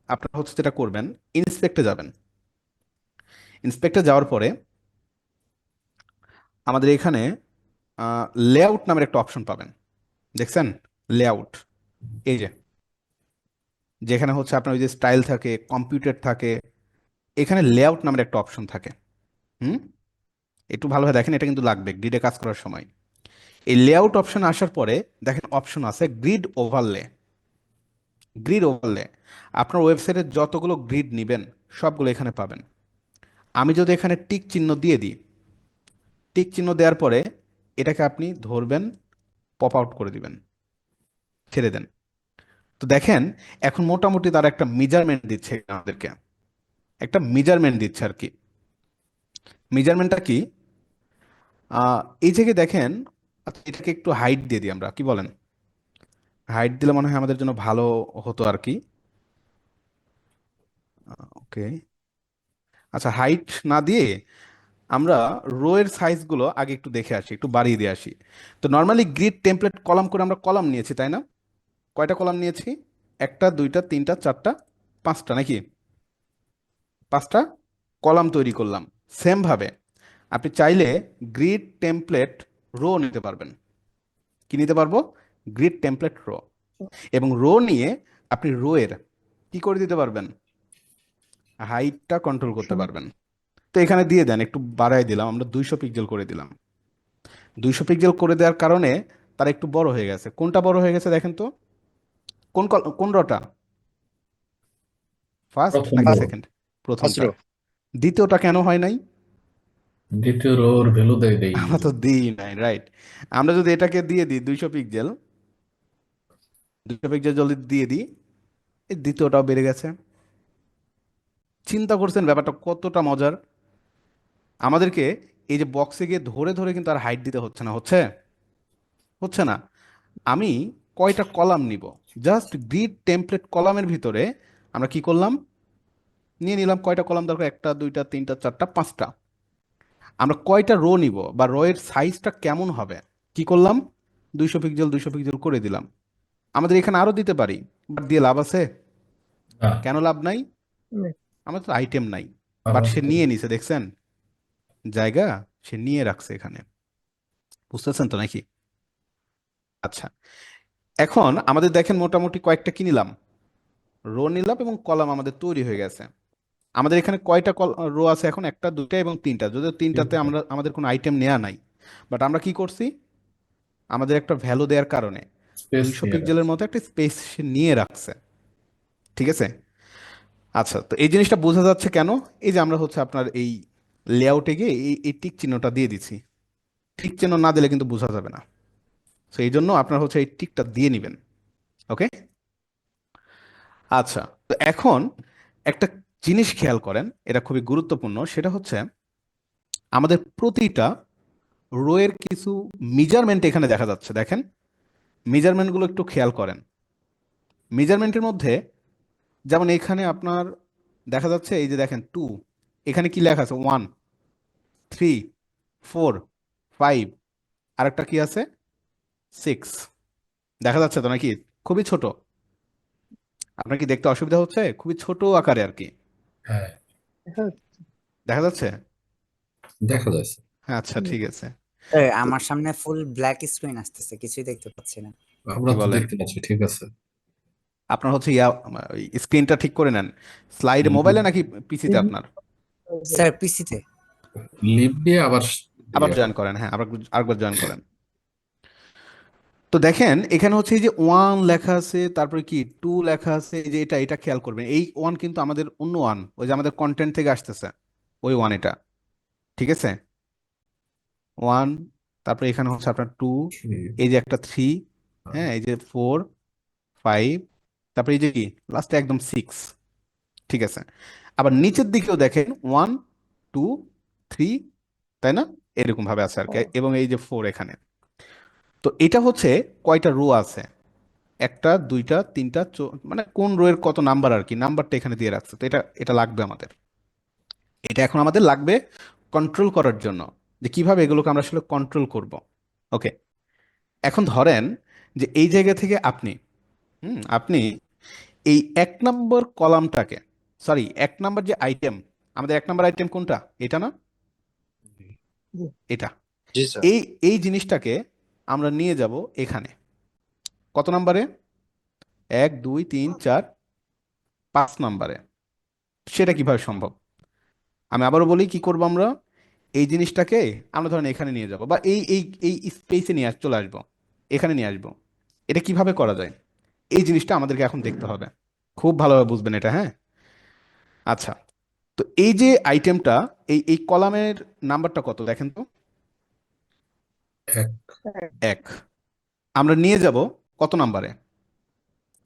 আপনারা হচ্ছে যেটা করবেন, ইন্সপেক্টে যাবেন। ইন্সপেক্টে যাওয়ার পরে আমাদের এখানে লেআউট নামের একটা অপশন পাবেন, দেখছেন? লেআউট, এই যে যেখানে হচ্ছে আপনার ওই যে স্টাইল থাকে, কম্পিউটার থাকে, এখানে লেআউট নামের একটা অপশন থাকে। হুম, একটু ভালোভাবে দেখেন, এটা কিন্তু লাগবে গ্রিডে কাজ করার সময়। এই লেআউট অপশন আসার পরে দেখেন অপশন আছে গ্রিড ওভারলে। গ্রিড ওভারলে, আপনার ওয়েবসাইটে যতগুলো গ্রিড নেবেন সবগুলো এখানে পাবেন। আমি যদি এখানে টিক চিহ্ন দিয়ে দিই, টিক চিহ্ন দেওয়ার পরে এটাকে আপনি ধরবেন, পপ আউট করে দিবেন, ছেড়ে দেন। তো দেখেন এখন মোটামুটি তার একটা মেজারমেন্ট দিচ্ছে আমাদেরকে, একটা মেজারমেন্ট দিচ্ছে আর কি। মেজারমেন্টটা কি, এই থেকে দেখেন। আচ্ছা, এটাকে একটু হাইট দিয়ে দিই আমরা, কি বলেন? হাইট দিলে মনে হয় আমাদের জন্য ভালো হতো আর কি। ওকে, আচ্ছা, হাইট না দিয়ে আমরা রো এর সাইজগুলো আগে একটু দেখে আসি, একটু বাড়িয়ে দিয়ে আসি। তো নর্মালি গ্রিড টেমপ্লেট কলাম করে আমরা কলাম নিয়েছি, তাই না? কয়টা কলাম নিয়েছি, একটা, দুইটা, তিনটা, চারটা, পাঁচটা, নাকি? 5টা কলাম তৈরি করলাম। সেম ভাবে আপনি চাইলে গ্রিড টেমপ্লেট রো নিতে পারবেন। কি নিতে পারবো? Grid template row. এবং রো নিয়ে আপনি রো এর কি করে দিতে পারবেন, হাইটটা কন্ট্রোল করতে সমান। পারবেন। তো এখানে দিয়ে দেন, একটু বাড়াই দিলাম, আমরা 200 পিক্সেল করে দিলাম। 200 পিক্সেল করে দেওয়ার কারণে তারা একটু বড় হয়ে গেছে। কোনটা বড় হয়ে গেছে দেখেন তো, কোন রটা, ফার্স্ট প্রথম নাকি রো। সেকেন্ড? প্রথমটা। অস্ত্র। দ্বিতীয়টা কেন হয় নাই? দ্বিতীয় রোর ভ্যালু দেই। আমরা তো দিই নাই, রাইট। আমরা যদি এটাকে দিয়ে দিই 200 পিক্সেল, 200 পিক্সেল যদি দিয়ে দিই, এই দ্বিতীয়টাও বেড়ে গেছে। চিন্তা করছেন ব্যাপারটা কতটা মজার? আমাদেরকে এই যে বক্সে গিয়ে ধরে ধরে কিন্তু আর হাইট দিতে হচ্ছে না, হচ্ছে হচ্ছে না। আমি কয়টা কলাম নিব, জাস্ট গ্রিড টেমপ্লেট কলামের ভিতরে আমরা কি করলাম, নিয়ে নিলাম কয়টা কলাম দরকার, একটা দুইটা তিনটা চারটা পাঁচটা। আমরা কয়টা রো নিব বা রো এর সাইজটা কেমন হবে, কি করলাম, 200 পিক্সেল 200 পিক্সেল করে দিলাম। আমাদের এখানে আরো দিতে পারি, বাট দিয়ে লাভ আছে? না, কেন লাভ নাই? নেই। আমাদের তো আইটেম নাই। বাট সে আমাদের নিয়ে নিছে, দেখছেন জায়গা, সে নিয়ে রাখছে এখানে। বুঝতেছেন তো নাকি? আচ্ছা, এখন আমাদের দেখেন মোটামুটি কয়েকটা কি নিলাম, রো নিলাম এবং কলাম আমাদের তৈরি হয়ে গেছে। আমাদের এখানে কয়টা রো আছে এখন, একটা দুইটা এবং তিনটা, যদিও তিনটাতে তিনটা আমরা আমাদের কোনো আইটেম নেওয়া নাই। বাট আমরা কি করছি, আমাদের একটা ভ্যালু দেওয়ার কারণে স্পেস 200 পিক্সেলের মতো একটা স্পেস সে নিয়ে রাখছে। ঠিক আছে। আচ্ছা, তো এই জিনিসটা বোঝা যাচ্ছে কেন, এই যে আমরা হচ্ছে আপনার এই লেআউটে গিয়ে এই টিক চিহ্নটা দিয়ে দিচ্ছি। টিক চিহ্ন না দিলে কিন্তু বোঝা যাবে না। তো এই জন্য আপনার হচ্ছে এই টিকটা দিয়ে নেবেন। ওকে। আচ্ছা, তো এখন একটা জিনিস খেয়াল করেন, এটা খুবই গুরুত্বপূর্ণ, সেটা হচ্ছে আমাদের প্রতিটা রো এর কিছু মেজারমেন্ট এখানে দেখা যাচ্ছে, দেখেন মেজারমেন্টগুলো একটু খেয়াল করেন। মেজারমেন্টের মধ্যে যেমন এখানে আপনার দেখা যাচ্ছে, এই যে দেখেন 2, এখানে কি লেখা আছে 1, 3, 4, 5, আরেকটা কি আছে 6, দেখা যাচ্ছে তো নাকি? খুবই ছোট। আপনার কি দেখতে অসুবিধা হচ্ছে? খুবই ছোট আকারে আর কি হ্যাঁ, দেখা যাচ্ছে। দেখা যাচ্ছে। দেখা যাচ্ছে। হ্যাঁ, আচ্ছা ঠিক আছে। তো আমার সামনে ফুল ব্ল্যাক স্ক্রিন আসতেছে, কিছুই দেখতে পাচ্ছি না। আমরা কি তো বলেন, দেখতে পাচ্ছি, ঠিক আছে। আপনার হচ্ছে স্ক্রিনটা ঠিক করে নেন, স্লাইডে মোবাইলে নাকি পিসিতে আপনার? স্যার পিসিতে। লিভ দিয়ে আবার আবার ইয়ে জয়েন করেন, হ্যাঁ আবার আরেকবার জয়েন করেন। তো দেখেন এখানে হচ্ছে এই যে 1 লেখা আছে, তারপরে কি 2 লেখা আছে, এই যে এটা এটা খেয়াল করবেন, এই 1 কিন্তু আমাদের অন্য 1, ওই যে আমাদের কন্টেন্ট থেকে আসতেছে ওই 1 এটা। ঠিক আছে, 1, তারপরে এখানে হচ্ছে আপনার 2, এই যে একটা 3, হ্যাঁ এই যে 4, 5, তারপরে এই যে কি লাস্টে একদম 6। ঠিক আছে, আবার নিচের দিকেও দেখেন 1, 2, 3, তাই না, এরকম ভাবে আছে আর কি, এবং এই যে 4 এখানে। তো এটা হচ্ছে কয়টা রো আছে, একটা দুইটা তিনটা মানে কোন রো এর কত নাম্বার আর কি, নাম্বারটা এখানে দিয়ে রাখছে। তো এটা এটা লাগবে আমাদের, এটা এখন আমাদের লাগবে কন্ট্রোল করার জন্য, যে কিভাবে এগুলোকে আমরা আসলে কন্ট্রোল করব। ওকে, এখন ধরেন যে এই জায়গা থেকে আপনি আপনি এই 1 নম্বর কলামটাকে, সরি 1 নম্বর যে আইটেম, আমাদের 1 নম্বর আইটেম কোনটা, এটা না, জি। এটা, জি স্যার। এই এই জিনিসটাকে আমরা নিয়ে যাব এখানে, কত নম্বরে, 1 2 3 4 5 নম্বরে। সেটা কিভাবে সম্ভব? আমি আবারও বলি কি করব আমরা, এই জিনিসটাকে আমরা ধরেন এখানে নিয়ে যাব, বা এই এই এই স্পেসে নিয়ে চলে আসবো, এখানে নিয়ে আসবো। এটা কিভাবে করা যায়, এই জিনিসটা আমাদেরকে এখন দেখতে হবে, খুব ভালোভাবে বুঝবেন এটা, হ্যাঁ। আচ্ছা, তো এই যে আইটেমটা, এই এই কলামের নাম্বারটা কত দেখেন তো, এক 1, আমরা নিয়ে যাব কত নাম্বারে,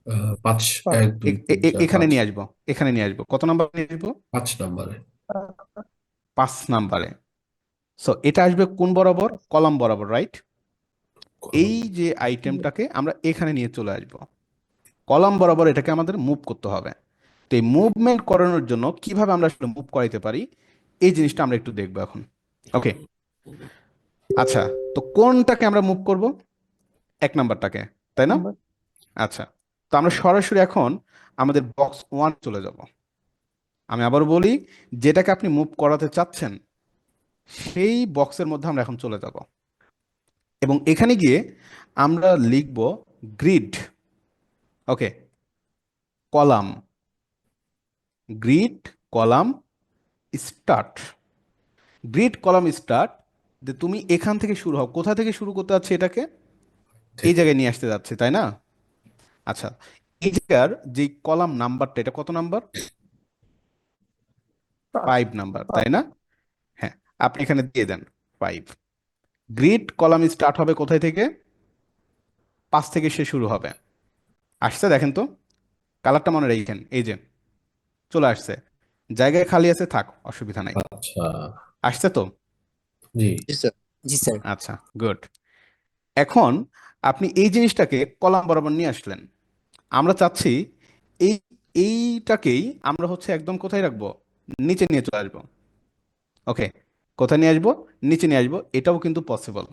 5, পাঁচ। 1 2 3 4 এখানে 5, নিয়ে আসবো, এখানে নিয়ে আসবো, কত নাম্বার নিয়ে আসবো, 5 নম্বরে 5 নম্বরে। সো এটা আসবে কোন বরাবর, কলাম বরাবর, রাইট। কলম। এই যে আইটেমটাকে আমরা এখানে নিয়ে চলে আসব, কলাম বরাবর এটাকে আমাদের মুভ করতে হবে। তো এই মুভমেন্ট করানোর জন্য কিভাবে আমরা আসলে মুভ করাইতে পারি, এই জিনিসটা আমরা একটু দেখবো এখন। ওকে, আচ্ছা, তো কোনটাকে আমরা মুভ করব, 1 নম্বরটাকে, তাই না? নাম্বার। আচ্ছা, তো আমরা সরাসরি এখন আমাদের বক্স 1 চলে যাব। আমি আবার বলি, যেটাকে আপনি মুভ করাতে চাচ্ছেন সেই বক্সের মধ্যে আমরা এখন চলে যাব, এবং এখানে গিয়ে আমরা লিখব grid, okay, column, grid column start, grid column start. যে তুমি এখান থেকে শুরু হও, কোথা থেকে শুরু করতে যাচ্ছে এটাকে, এই ঠিক। জায়গায় নিয়ে আসতে যাচ্ছে, তাই না? আচ্ছা, এই জায়গার যে কলাম নাম্বারটা, এটা কত নাম্বার, 5 নাম্বার, তাই না? হ্যাঁ, আপনি এখানে দিয়ে দেন 5। গ্রিড কলাম স্টার্ট হবে কোথায় থেকে, 5 থেকে সে শুরু হবে। আসছে দেখেন তো, কালারটা মনে রেখেন, এই যে চলে আসছে। জায়গায় খালি আছে, থাক, অসুবিধা নাই। আচ্ছা, আসছে তো? জি, জি স্যার। আচ্ছা, গুড। এখন আপনি এই জিনিসটাকে কলাম বরাবর নিয়ে আসলেন। আমরা চাচ্ছি এই এইটাকেই আমরা হচ্ছে একদম কোথায় রাখবো, নিচে নিয়ে চলে আসবো। ওকে, কোথায় নিয়ে আসবো? নিচে নিয়ে আসবো, এটাও কিন্তু পসিবল।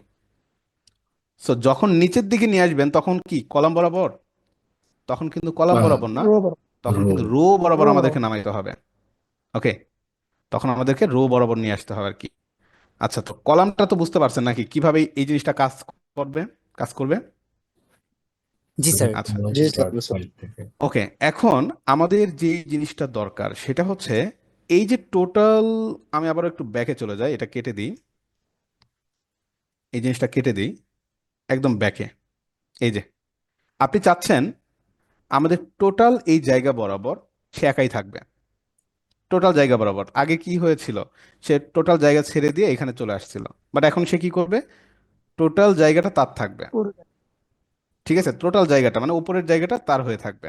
সো যখন নিচের দিকে নিয়ে আসবেন তখন কি কলাম বরাবর? তখন কিন্তু কলাম বা বরাবর না, রো বরাবর তখন রো, কিন্তু রো বরাবর রো আমাদেরকে বরাবর নামাইতে হবে। ওকে, তখন আমাদেরকে রো বরাবর নিয়ে আসতে হবে আর কি। আচ্ছা, তো কলামটা তো বুঝতে পারছেন নাকি কিভাবে এই জিনিসটা করবে কাজ করবে? জি স্যার। আচ্ছা, স্টার্ট পয়েন্ট থেকে। ওকে। এখন আমাদের যে জিনিসটা দরকার সেটা হচ্ছে এই যে টোটাল, আমি আবার একটু ব্যাকে চলে যাই, এটা কেটে দিই, এই জিনিসটা কেটে দিই একদম ব্যাকে। এই যে আপনি চাচ্ছেন আমাদের টোটাল এই জায়গা বরাবর সে একাই থাকবে। টোটাল জায়গা বরাবর আগে কি হয়েছিল, সে টোটাল জায়গা ছেড়ে দিয়ে এখানে চলে আসছিল, বাট এখন সে কি করবে, টোটাল জায়গাটা তার থাকবে। পুরো ঠিক আছে, টোটাল জায়গাটা মানে উপরের জায়গাটা তার হয়ে থাকবে।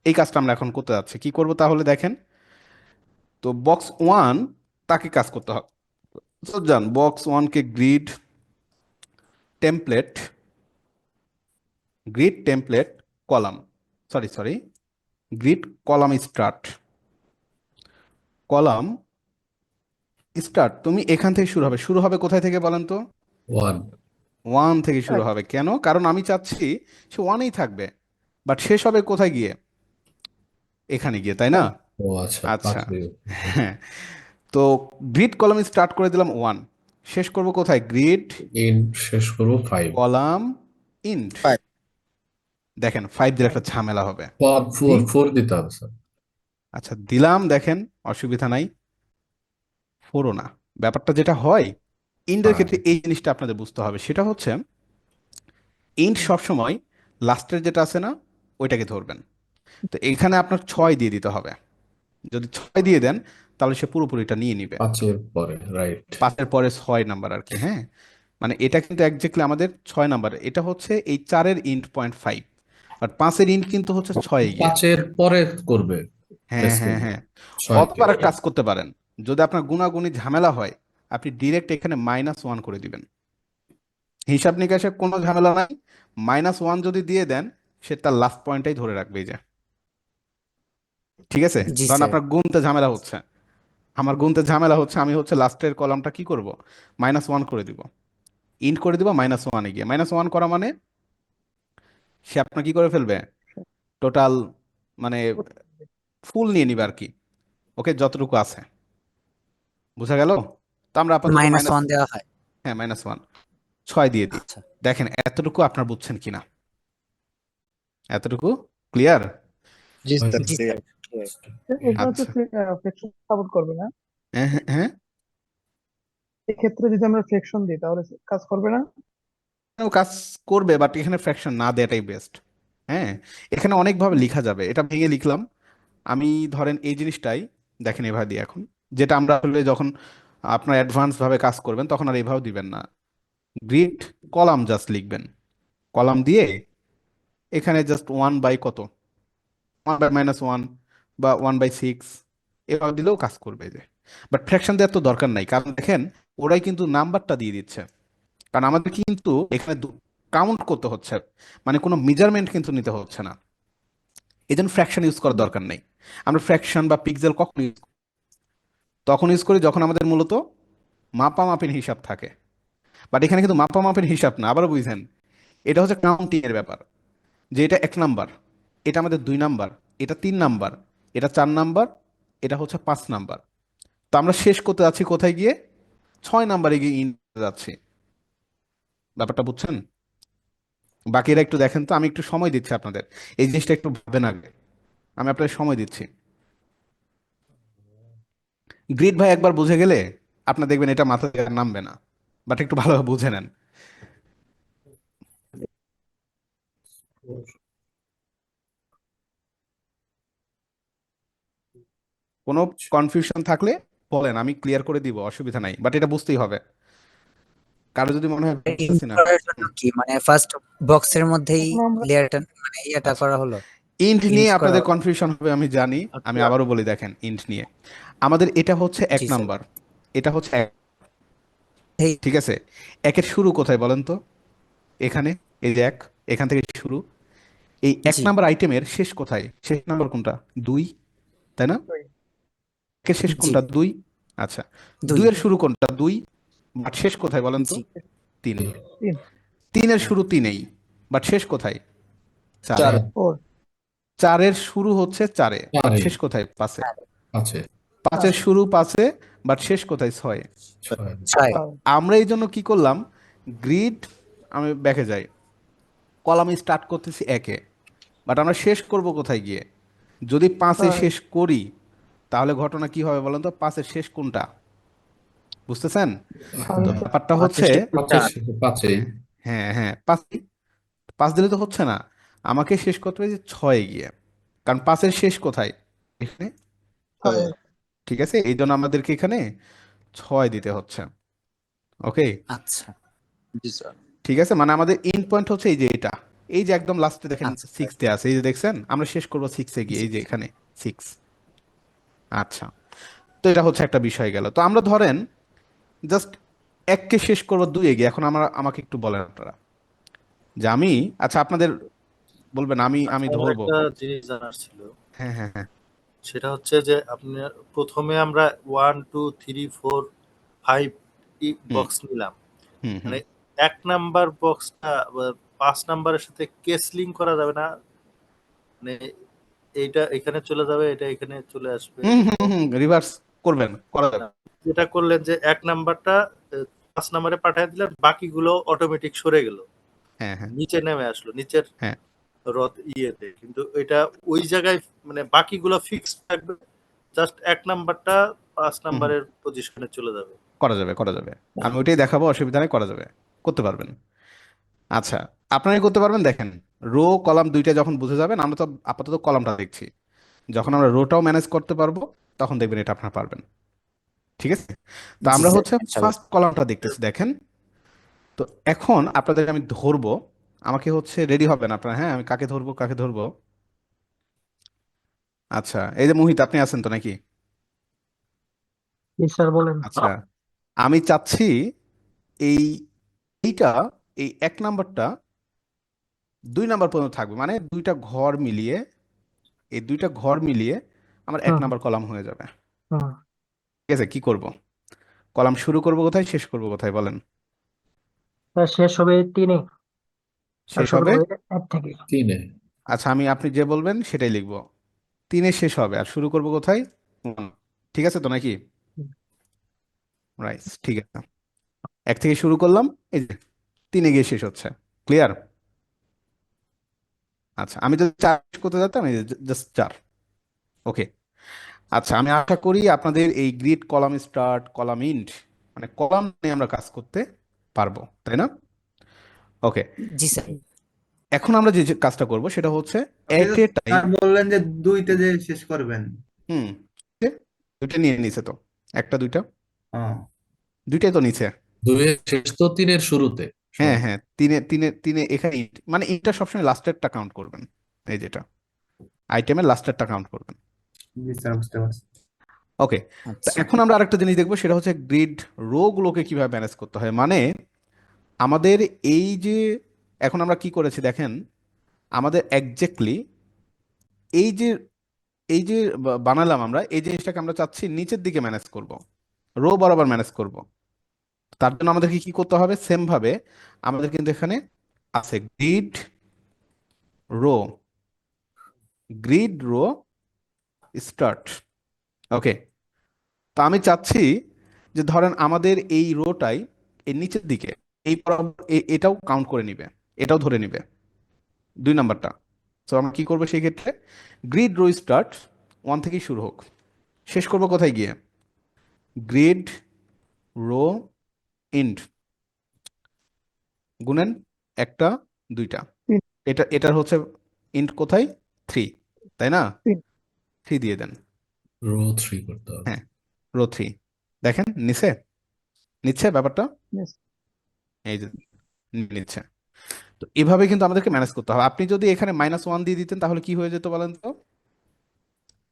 এই কাজটা আমরা এখন করতে যাচ্ছি। কি করব তাহলে দেখেন, তো বক্স ওয়ান তাকে কাজ করতে হবে। তো যান বক্স ওয়ানকে template grid template column, sorry grid column column start. তুমি এখান থেকে শুরু হবে কোথায় থেকে বলেন তো? ওয়ান, ওয়ান থেকে শুরু এক হবে। কেন? কারণ আমি চাচ্ছি সে ওয়ানেই থাকবে, বাট শেষ হবে কোথায় গিয়ে? এখানে গিয়ে, তাই না? ফাইভ ও আচ্ছা, আচ্ছা, পাঁচে, হ্যাঁ। তো গ্রিড কলাম স্টার্ট করে দিলাম ওয়ান, শেষ করব কোথায়? গ্রিড ইন্ট শেষ করবো ফাইভ, কলাম ইন্ট। দেখেন 5 দিলে একটা ঝামেলা হবে। ফোর, জি, ফোর দিতে হবে স্যার। আচ্ছা দিলাম, দেখেন অসুবিধা নাই। 4ও না। ব্যাপারটা যেটা হয় ইন্টের হ্যাঁ, ক্ষেত্রে এই জিনিসটা আপনাদের বুঝতে হবে, সেটা হচ্ছে ইন্ট সবসময় লাস্টের যেটা আছে না ওইটাকে ধরবেন। তো এখানে আপনার 6 দিয়ে দিতে হবে। যদি 6 দিয়ে দেন তাহলে সে পুরোপুরিটা নিয়ে নিবে। পাঁচের পরে, রাইট। 5-এর পরে 6 নাম্বার আর কি, হ্যাঁ। মানে এটা কিন্তু একজাক্টলি আমাদের 6 নাম্বার, এটা হচ্ছে এই 4-এর ইন্ট 0.5, আর 5-এর ইন্ট কিন্তু হচ্ছে 6-এ গিয়ে। পাঁচের পরে করবে হ্যাঁ হ্যাঁ বেসিক্যালি, হ্যাঁ। ছয়কে। অথবা আর এক কাজ করতে পারেন, যদি আপনার গুণাগুণি ঝামেলা হয় আপনি ডিরেক্ট এখানে -1 করে দিবেন। হিসাব নিকাশে কোনো ঝামেলা নাই। -1 যদি দিয়ে দেন সে তার লাস্ট পয়েন্টটাই ধরে রাখবে, এই যে। ঠিক আছে, জি ধরেন স্যার। আপনার গুনতে ঝামেলা হচ্ছে, আমার গুনতে ঝামেলা হচ্ছে, আমি হচ্ছে লাস্টের কলামটা কি করব, -1 করে দিব, ইন্ট করে দিব -1-এ গিয়ে। -1 করা মানে সে আপনার কি করে ফেলবে, টোটাল মানে ফুল নিয়ে নিবে আর কি। ওকে, যতটুকু আছে, বুঝা গেল? তো আমরা আপাতত -1 দেওয়া হয়। হ্যাঁ -1 6 দিয়ে দিই। আচ্ছা। দেখেন এতটুকু আপনার বুঝছেন কিনা, এতটুকু ক্লিয়ার? হয়েছে। জি স্যার। এটা হচ্ছে আচ্ছা, ফ্লেকশন সাপোর্ট করবে না। হ্যাঁ হ্যাঁ হ্যাঁ। এক্ষেত্রে যদি আমরা ফ্লেকশন দিই তাহলে কাজ করবে না। ও কাজ করবে, বাট এখানে ফ্র্যাকশন না দেওয়াটাই বেস্ট। হ্যাঁ, এখানে অনেকভাবে লিখা যাবে, এটা ভেঙে লিখলাম আমি। ধরেন এই জিনিসটাই দেখেন এভাবে দিই এখন, যেটা আমরা আসলে যখন আপনার অ্যাডভান্স ভাবে কাজ করবেন তখন আর এইভাবে দিবেন না। গ্রিড কলাম জাস্ট লিখবেন, কলাম দিয়ে এখানে জাস্ট 1 বাই কত, 1/-1 বা 1/6 এভাবে দিলেও কাজ করবে, এই যে। বাট ফ্র্যাকশন দেওয়ার তো দরকার নাই, কারণ দেখেন ওরাই কিন্তু নাম্বারটা দিয়ে দিচ্ছে। কারণ আমাদের কিন্তু এখানে কাউন্ট করতে হচ্ছে, মানে কোনো মেজারমেন্ট কিন্তু নিতে হচ্ছে না, এই জন্য ফ্র্যাকশন ইউজ করার দরকার নেই। আমরা ফ্র্যাকশন বা পিক্সেল তখন ইউজ করি যখন আমাদের মূলত মাপামাপির হিসাব থাকে। বাট এখানে কিন্তু মাপামাপির হিসাব না, আবারও বুঝছেন, এটা হচ্ছে কাউন্টিং এর ব্যাপার, যে এটা 1 নাম্বার, এটা আমাদের 2 নাম্বার, এটা 3 নাম্বার, এটা 4 নাম্বার, এটা হচ্ছে 5 নাম্বার। তো আমরা শেষ করতে যাচ্ছি কোথায় গিয়ে, 6 নাম্বারে গিয়ে ইন যাচ্ছি। ব্যাপারটা বুঝছেন? বাকিরা একটু দেখেন তো, আমি একটু সময় দিচ্ছি আপনাদের, এই জিনিসটা একটু ভাবেন আগে, আমি আপনাদের সময় দিচ্ছি। গ্রিড ভাই একবার বুঝে গেলে আপনার দেখবেন এটা মাথা থেকে আর নামবে না, বাট একটু ভালোভাবে বুঝে নেন। কোনো কনফিউশন থাকলে বলেন, আমি ক্লিয়ার করে দিব, অসুবিধা নাই, বাট এটা বুঝতেই হবে। কারো যদি মনে হয় বুঝতেছি ইনপুট না, করার জন্য কি মানে ফার্স্ট বক্সের মধ্যেই এখন আমরা লেয়ারটা মানে ইয়েটা করা হলো। ইন্ট ইন্ট নিয়ে করা আপনাদের কনফিউশন হবে আমি জানি, আমি আচ্ছা আবারও বলি, দেখেন ইন্ট নিয়ে আমাদের এটা হচ্ছে এক জি স্যার নাম্বার, এটা হচ্ছে এক, এই ঠিক আছে। একের শুরু কোথায় বলেন তো? এখানে, এই যে এক, এখান থেকে শুরু। এই এক জি নাম্বার আইটেমের শেষ কোথায়? শেষ নাম্বার কোনটা? দুই, তাই না? দুই একের শেষ জি কোনটা? দুই। আচ্ছা, দুই দুইয়ের শুরু কোনটা? দুই, বাট শেষ কোথায় বলেন তো? জি তিন। তিন তিনের শুরু তিনেই, বাট শেষ কোথায়? চারে। চার ফোর চারের শুরু হচ্ছে চারে, বাট চারে শেষ কোথায়? পাঁচে। আছে পাঁচের পাঁচ শুরু পাঁচে, বাট শেষ কোথায়? ছয়ে। ছয় ছয় ছয় আমরা এই জন্য কি করলাম, গ্রিড, আমি ব্যাকে যাই, কলাম স্টার্ট করতেছি একে, বাট আমরা শেষ করব কোথায় গিয়ে? যদি পাঁচে ছয় শেষ করি তাহলে ঘটনা কি হবে বলেন তো? পাঁচের শেষ কোনটা? বুঝতেছেন? তো ছয়তে ব্যাপারটা পাঁচের হচ্ছে, শেষ পাঁচে চার পাঁচে হ্যাঁ হ্যাঁ, পাঁচ, পাঁচ দিলে তো হচ্ছে না, আমাকে শেষ করতে হবে যে ছয়ে গিয়ে, কারণ পাঁচের শেষ কোথায়? এখানে। ছয় ঠিক আছে, এই জন্য আমাদেরকে এখানে ছয় দিতে হচ্ছে। ওকে, আচ্ছা জি স্যার ঠিক আছে, মানে আমাদের এন্ড পয়েন্ট হচ্ছে এই যে এটা, এই যে একদম লাস্টে দেখেন আচ্ছা সিক্স দেয়া আছে, এই যে দেখছেন, আমরা শেষ করবো সিক্সে গিয়ে, জি এই যে এখানে সিক্স। আচ্ছা, তো এটা হচ্ছে একটা বিষয় গেল। তো আমরা ধরেন জাস্ট এককে শেষ করবো দুইয়ে গিয়ে, এখন আমরা, আমাকে একটু বলেন আপনারা যে আমি, আচ্ছা আপনাদের বলবেন, আমি আচ্ছা আমি আমার ধরবো। একটা জিনিস জানার ছিল হ্যাঁ হ্যাঁ হ্যাঁ। সেটা হচ্ছে যে আপনি প্রথমে আমরা 1 2 3 4 5 হুম বক্স নিলাম হুম হুম মানে 1 নাম্বার বক্সটা 5 নাম্বারের সাথে কেস লিঙ্ক করা যাবে না মানে এইটা এখানে চলে যাবে এটা এখানে চলে আসবে হুম হুম এবং হুম, রিভার্স করবেন, করা যাবে। যেটা করলেন যে 1 নাম্বারটা 5 নাম্বারে পাঠিয়ে দিলেন বাকিগুলো অটোমেটিক সরে গেল হ্যাঁ হ্যাঁ নিচে নেমে আসলো নিচের হ্যাঁ। রথ ইয়েতে কিন্তু এটা ওই জায়গায় মানে বাকিগুলো ফিক্সড থাকবে জাস্ট 1 নাম্বারটা পাঁচ হুম হুম, নাম্বারের পজিশনে চলে যাবে করা যাবে, করা যাবে, আমি ওইটাই দেখাবো, অসুবিধা নেই, করা যাবে, করতে পারবেন। আচ্ছা, আপনারাই করতে পারবেন, দেখেন রো কলাম দুইটা যখন বুঝে যাবেন, আমরা তো আপাতত কলামটা দেখছি, যখন আমরা রোটাও ম্যানেজ করতে পারবো তখন দেখবেন এটা আপনারা পারবেন। ঠিক আছে, তো জি আমরা স্যার হচ্ছে ইনশাল্লাহ ফার্স্ট কলামটা দেখতেছি, দেখেন। তো এখন আপনাদের আমি ধরবো, আমাকে হচ্ছে রেডি হবেন আপনারা, হ্যাঁ, আমি কাকে ধরবো, কাকে ধরবো। আচ্ছা, এই যে মোহিত, আপনি আছেন তো নাকি? জি স্যার বলেন আচ্ছা, আমি চাচ্ছি এই, এইটা, এই এক নাম্বারটা দুই নাম্বার পর্যন্ত থাকবে, মানে দুইটা ঘর মিলিয়ে, এই দুইটা ঘর মিলিয়ে আমার এক হুম নাম্বার কলাম হয়ে যাবে। হুম ঠিক আছে, কি করব? কলাম শুরু করব কোথায়, শেষ করব কোথায় বলেন? স্যার শেষ হবে তিনে আর শেষ শুরু হবে, হবে এক থেকে তিনে আচ্ছা আমি, আপনি যে বলবেন সেটাই লিখবো, তিনে শেষ হবে, আর শুরু করব কোথায়? ওয়ান। ঠিক আছে তো নাকি? হুম, রাইট, ঠিক আছে, এক থেকে শুরু করলাম, এই যে তিনে গিয়ে শেষ হচ্ছে। ক্লিয়ার? আচ্ছা, আমি যদি চার শেষ করতে যেতাম, এই জাস্ট চার। ওকে, আচ্ছা, আমি আশা করি আপনাদের এই গ্রিড, কলাম স্টার্ট, কলাম ইন্ড, মানে কলাম নিয়ে আমরা কাজ করতে পারবো, তাই না? ওকে, জি স্যার এখন আমরা যে যে কাজটা করব সেটা হচ্ছে আপনি এট তো এ টাইম। স্যার বললেন যে দুইতে যে শেষ করবেন। হুম, এ, দুইটা নিয়ে নিছে তো, একটা দুইটা, হ্যাঁ দুইটাই তো নিচে। দুইয়ের শেষ তো তিনের শুরুতে হ্যাঁ সব হ্যাঁ, তিনে তিনে তিনে, এখানে ইন্ট, মানে ইন্টটা সবসময় লাস্টেরটা কাউন্ট করবেন, এই যেটা আইটেমের লাস্টেরটা কাউন্ট করবেন। জি স্যার বুঝতে পারছি। ওকে, তো আচ্ছা এখন আমরা আরেকটা জিনিস দেখবো, সেটা হচ্ছে গ্রিড রো গুলোকে কিভাবে ম্যানেজ করতে হয়, মানে আমাদের এই যে, এখন আমরা কি করেছি দেখেন, আমাদের এক্স্যাক্টলি এই যে, এই যে বানালাম আমরা, এই জিনিসটাকে আমরা চাচ্ছি নিচের দিকে ম্যানেজ করব, রো বরাবর ম্যানেজ করব। তার জন্য আমাদেরকে কি করতে হবে, সেম ভাবে আমাদের কিন্তু এখানে আছে grid row, grid row start. Okay, তো আমি চাচ্ছি যে ধরেন আমাদের এই রোটাই এই নিচের দিকে, এই এটাও কাউন্ট করে নিবে, এটাও ধরে নিবে, দুই নাম্বারটা। তো আমরা কি করবো সেই ক্ষেত্রে, গ্রিড রো স্টার্ট ওয়ান থেকেই শুরু হোক, শেষ করবো কোথায় গিয়ে? গ্রিড রো ইন্ড, গুনেন, একটা, দুইটা, তিন এটার হচ্ছে ইন্ট কোথায়? থ্রি, তাই না? তিন থ্রি দিয়ে দেন। রো থ্রি করতে হবে হ্যাঁ, রো থ্রি, দেখেন নিচে, নিচ্ছে ব্যাপারটা, yes, এই যে নিচ্ছে। তো এভাবে কিন্তু আমাদেরকে ম্যানেজ করতে হবে। আপনি যদি এখানে -1 দিয়ে দিতেন তাহলে কি হয়ে যেত বলেন তো?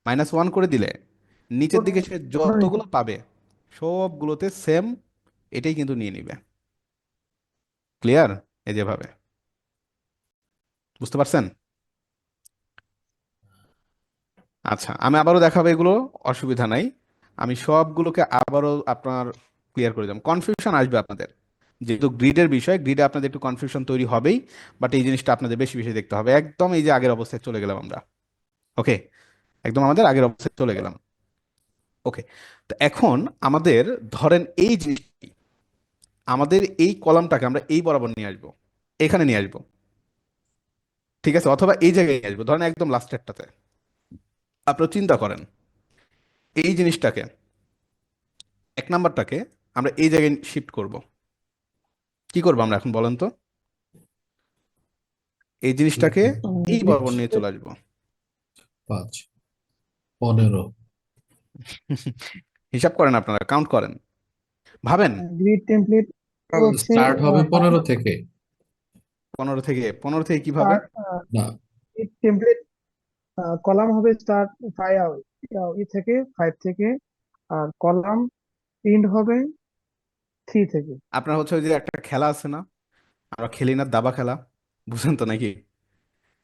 -1 করে দিলে নিচের দিকে সে যতগুলো পাবে সবগুলোতে সেম এটাই কিন্তু নিয়ে নিবে। ক্লিয়ার? এই যেভাবে, বুঝতে পারছেন? আচ্ছা, আমি আবারও দেখাবো এগুলো, অসুবিধা নাই। আমি সবগুলোকে আবারও আপনার ক্লিয়ার করে দিলাম। কনফিউশন আসবে আপনাদের, যেহেতু গ্রিডের বিষয়, গ্রিডে আপনাদের একটু কনফিউশন তৈরি হবেই, বাট এই জিনিসটা আপনাদের বেশি বেশি দেখতে হবে। একদম এই যে আগের অবস্থায় চলে গেলাম আমরা। ওকে, একদম আমাদের আগের অবস্থায় চলে গেলাম। ওকে, তো এখন আমাদের ধরেন এই জিনিসটি, আমাদের এই কলামটাকে আমরা এই বরাবর নিয়ে আসবো, এখানে নিয়ে আসবো, ঠিক আছে, অথবা এই জায়গায় নিয়ে আসবো, ধরেন একদম লাস্টেরটাতে। আপনারা চিন্তা করেন এই জিনিসটাকে, 1 নাম্বারটাকে আমরা এই জায়গায় শিফট করব। কি করবো আমরা এখন বলেন তো? এই জিনিসটাকে এই বরাবর নিয়ে চলে আসবো। 5 15 হিসাব করেন, আপনারা কাউন্ট করেন, ভাবেন। গ্রিড টেমপ্লেট হচ্ছে স্টার্ট হবে 15 থেকে। 15 থেকে কিভাবে? না, গ্রিড টেমপ্লেট কলাম হবে স্টার্ট 5 থেকে 5 থেকে, আর কলাম প্রিন্ট হবে 3 থেকে। আপনার হচ্ছে ওই যে একটা খেলা আছে না, আমরা খেলি না, দাবা খেলা, বুঝেন তো নাকি?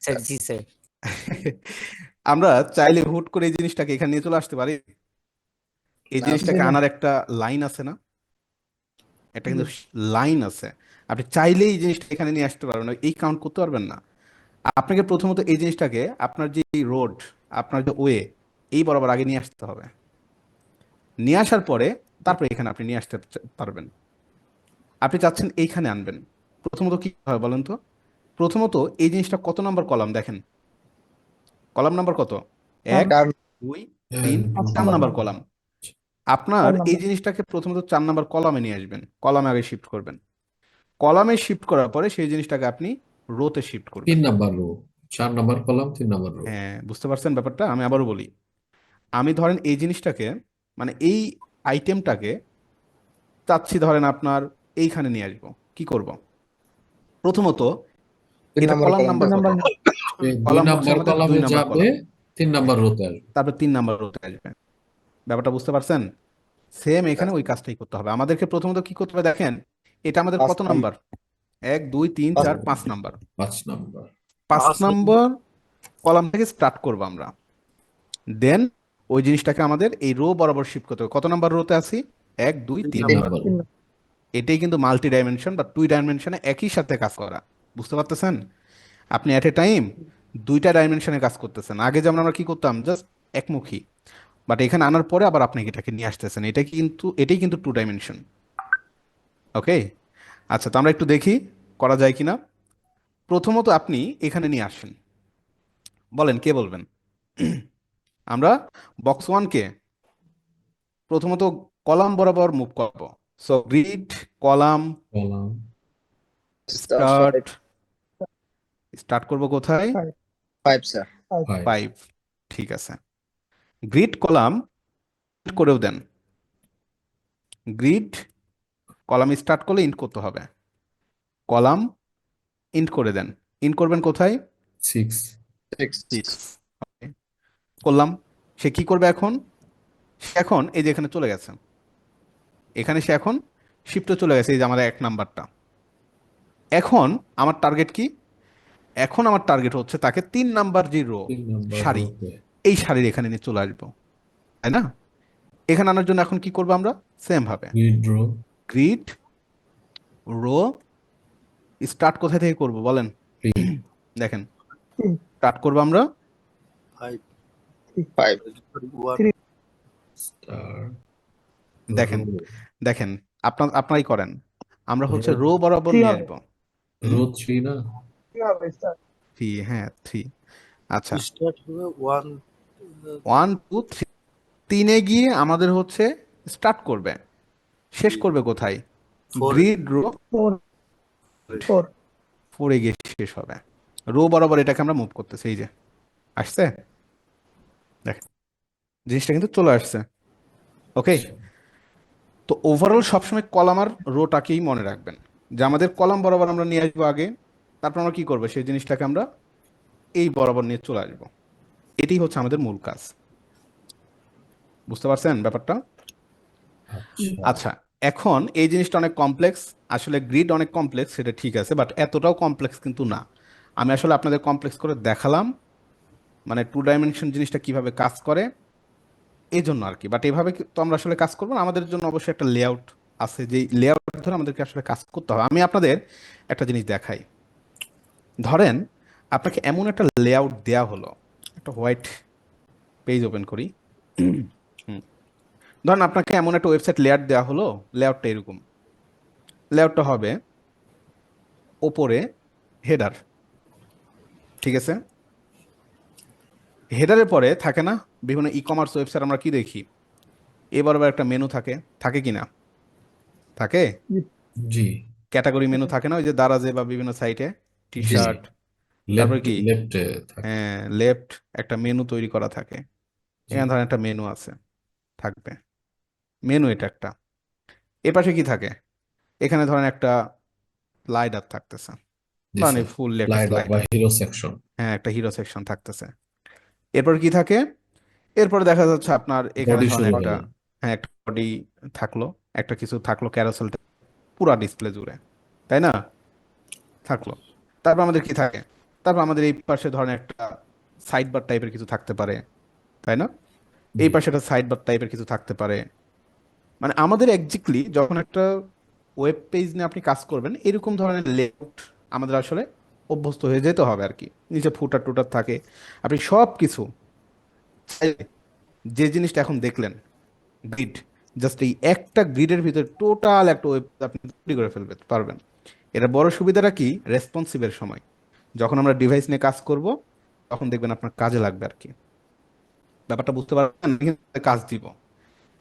স্যার জি স্যার। আমরা চাইলে হুট করে এই জিনিসটাকে এখানে নিয়ে চলে আসতে পারি। এই জিনিসটাকে না। আনার একটা লাইন আছে না, একটা কিন্তু লাইন আছে। আপনি চাইলেই এই জিনিসটা এখানে নিয়ে আসতে পারবেন না, এই কাউন্ট করতে পারবেন না। আপনাকে প্রথমত এই জিনিসটাকে আপনার যে রোড, আপনার যে ওয়ে, এই বরাবর আগে নিয়ে আসতে হবে। নিয়ে আসার পরে তারপরে এখানে আপনি নিয়ে আসতে পারবেন। আপনি চাচ্ছেন এইখানে আনবেন, প্রথমত কি হয় বলেন তো? প্রথমত এই জিনিসটা কত নাম্বার কলাম দেখেন, কলাম নাম্বার কত? 1 2 3 4 নাম্বার কলাম। আপনার 4 এই নাম্বার। জিনিসটাকে প্রথমত 4 নাম্বার কলামে নিয়ে আসবেন, কলামে আগে শিফট করবেন। কলামে শিফট করার পরে সেই জিনিসটাকে আপনি রোতে শিফট 3 করবেন। Number rho, 4 number column, 3 number rho. হ্যাঁ, বুঝতে পারছেন ব্যাপারটা? আমি আবারও বলি, আমি ধরেন এই জিনিসটাকে, মানে এই আইটেমটাকে চাচ্ছি ধরেন আপনার এইখানে নিয়ে আসবো। কি করব? প্রথমত এটা কলাম নাম্বার কত? নাম্বার এই 2 কলাম হচ্ছে নাম্বার আমাদের 2 কলামে নাম্বার যাবে, কলাম, 3 নাম্বার রোতে আসবে। তারপর 3 নাম্বার রোতে আসবে। ব্যাপারটা বুঝতে পারছেন? সেম এখানে ওই কাজটাই করতে হবে আমাদেরকে। প্রথমত কি করতে হবে দেখেন, এটা আমাদের কত number? 1 2 3 4 5 number. 5 number. 5 number column থেকে স্টার্ট করবো আমরা। দেন ওই জিনিসটাকে আমাদের এই রো বরাবর শিফট করতে হবে। কত নাম্বার রোতে আছি? 1 2 3 3 নাম্বার রো। এটাই কিন্তু মাল্টি ডাইমেনশন বা 2 ডাইমেনশনে একই সাথে কাজ করা, বুঝতে পারতেছেন? আপনি অ্যাট এ টাইম 2টা ডাইমেনশনে কাজ করতেছেন। আগে যেমন আমরা কি করতাম, জাস্ট একমুখী, বাট এখানে আনার পরে আবার আপনি এটাকে নিয়ে আসতেছেন, এটাই কিন্তু 2 ডাইমেনশন। ওকে, আচ্ছা, তো আমরা একটু দেখি করা যায় কিনা। প্রথমত আপনি এখানে নিয়ে আসেন, বলেন কে বলবেন? আমরা বক্স 1কে প্রথমত কলাম বরাবর মুভ করব। So grid column column start, start করব কোথায়? 5 স্যার। 5। 5, ঠিক আছে। গ্রিড কলাম করেও দেন, গ্রিড কলাম স্টার্ট করলে ইন্ট করতে হবে, কলাম ইন্ট করে দেন। ইন্ট করবেন কোথায়? 6 6, করলাম। সে কি করবে এখন? সে এখন এই যে এখানে চলে গেছে, এখানে সে এখন শিফটে চলে গেছে, এই যে আমার 1 নাম্বারটা। এখন আমার টার্গেট কি? এখন আমার টার্গেট হচ্ছে তাকে 3 নাম্বার যে রো, 3 নাম্বার সারি, রোতে। এই সারির এখানে নিয়ে চলে আসবো, তাই না? এখানে আনার জন্য এখন কি করবো আমরা? সেম ভাবে grid row grid row start কোথায় থেকে করব বলেন? 3 দেখেন, স্টার্ট করবো আমরা 5 স্টার দেখেন, রো। দেখেন, আপনারাই করেন। আমরা হচ্ছে রো রো বরাবর 3 নিয়ে হবে। আসবো। রো 3 না? 3 হবে স্যার। 3, হ্যাঁ 3। আচ্ছা, স্টার্ট হবে 1 1 2 3, 3-এ গিয়ে আমাদের হচ্ছে স্টার্ট করবে, শেষ করবে কোথায়? 4 গ্রিড রো 4 4-এ গিয়ে শেষ হবে। রো বরাবর এটাকে আমরা মুভ করতেছি, এই যে আসছে, দেখেন জিনিসটা কিন্তু চলে আসছে। ওকে, তো ওভারঅল সবসময় কলাম আর রোটাকেই মনে রাখবেন যে আমাদের কলাম বরাবর আমরা নিয়ে আসবো আগে, তারপর আমরা কি করবো, সেই জিনিসটাকে আমরা এই বরাবর নিয়ে চলে আসবো। এটাই হচ্ছে আমাদের মূল কাজ। বুঝতে পারছেন ব্যাপারটা? আচ্ছা আচ্ছা, এখন এই জিনিসটা অনেক কমপ্লেক্স। আসলে গ্রিড অনেক কমপ্লেক্স, সেটা ঠিক আছে, বাট এতটাও কমপ্লেক্স কিন্তু না। আমি আসলে আপনাদের কমপ্লেক্স করে দেখালাম, মানে 2 ডাইমেনশন জিনিসটা কিভাবে কাজ করে এই জন্য আর কি। বাট এভাবে তো আমরা আসলে কাজ করবো না, আমাদের জন্য অবশ্যই একটা লেআউট আছে, যে লেআউট ধরে আমাদেরকে আসলে কাজ করতে হবে। আমি আপনাদের একটা জিনিস দেখাই। ধরেন আপনাকে এমন একটা লেআউট দেয়া হলো, একটা হোয়াইট পেজ ওপেন করি। হুম। ধরেন আপনাকে এমন একটা ওয়েবসাইট লেআউট দেওয়া হলো, লেআউটটা এরকম। লেআউটটা হবে ওপরে হেডার, ঠিক আছে? হেডারের পরে থাকে না বিভিন্ন ই কমার্স ওয়েবসাইট, আমরা কি দেখি এবার আবার একটা মেনু থাকে, থাকে কি না? থাকে, জি ক্যাটাগরি মেনু থাকে না ওই যে দারাজে বা বিভিন্ন সাইটে, টি জি শার্ট, তারপর কি, লেফটে থাকে হ্যাঁ লেফট একটা মেনু তৈরি করা থাকে। জি এখানে ধরেন একটা মেনু আছে, থাকবে মেনু, এটা একটা। এ পাশে কি থাকে, এখানে ধরেন একটা স্লাইডার থাকতেছে, জি মানে স্যার ফুল একটা স্লাইডার বা স্লাইডার, হিরো সেকশন হ্যাঁ একটা হিরো সেকশন থাকতেছে। এরপর কি থাকে, এরপর দেখা যাচ্ছে আপনার এখানে বডি ধরেন শুরু একটা, হলো হ্যাঁ একটা বডি থাকলো, একটা কিছু থাকলো ক্যারোসেলটা পুরা ডিসপ্লে জুড়ে, তাই না? থাকলো। তারপর আমাদের কি থাকে, তারপর আমাদের এই পাশে ধরেন একটা সাইড বার টাইপের কিছু থাকতে পারে, তাই না? এই জি পাশে একটা সাইড বার টাইপের কিছু থাকতে পারে। মানে আমাদের এক্স্যাক্টলি যখন একটা ওয়েব পেজ নিয়ে আপনি কাজ করবেন, এরকম ধরনের লেআউট আমাদের আসলে অভ্যস্ত হয়ে যেতে হবে আর কি। নিচে ফুটার টুটার থাকে, আপনি সব কিছু চাইলে যে জিনিসটা এখন দেখলেন গ্রিড, জাস্ট এই একটা গ্রিডের ভিতরে টোটাল একটা ওয়েব আপনি তৈরি করে ফেলতে পারবেন। এটা বড় সুবিধাটা কি, রেসপন্সিভের সময় যখন আমরা ডিভাইস নিয়ে কাজ করব, তখন দেখবেন আপনার কাজে লাগবে আর কি। ব্যাপারটা বুঝতে পারবেন? কাজ দিব,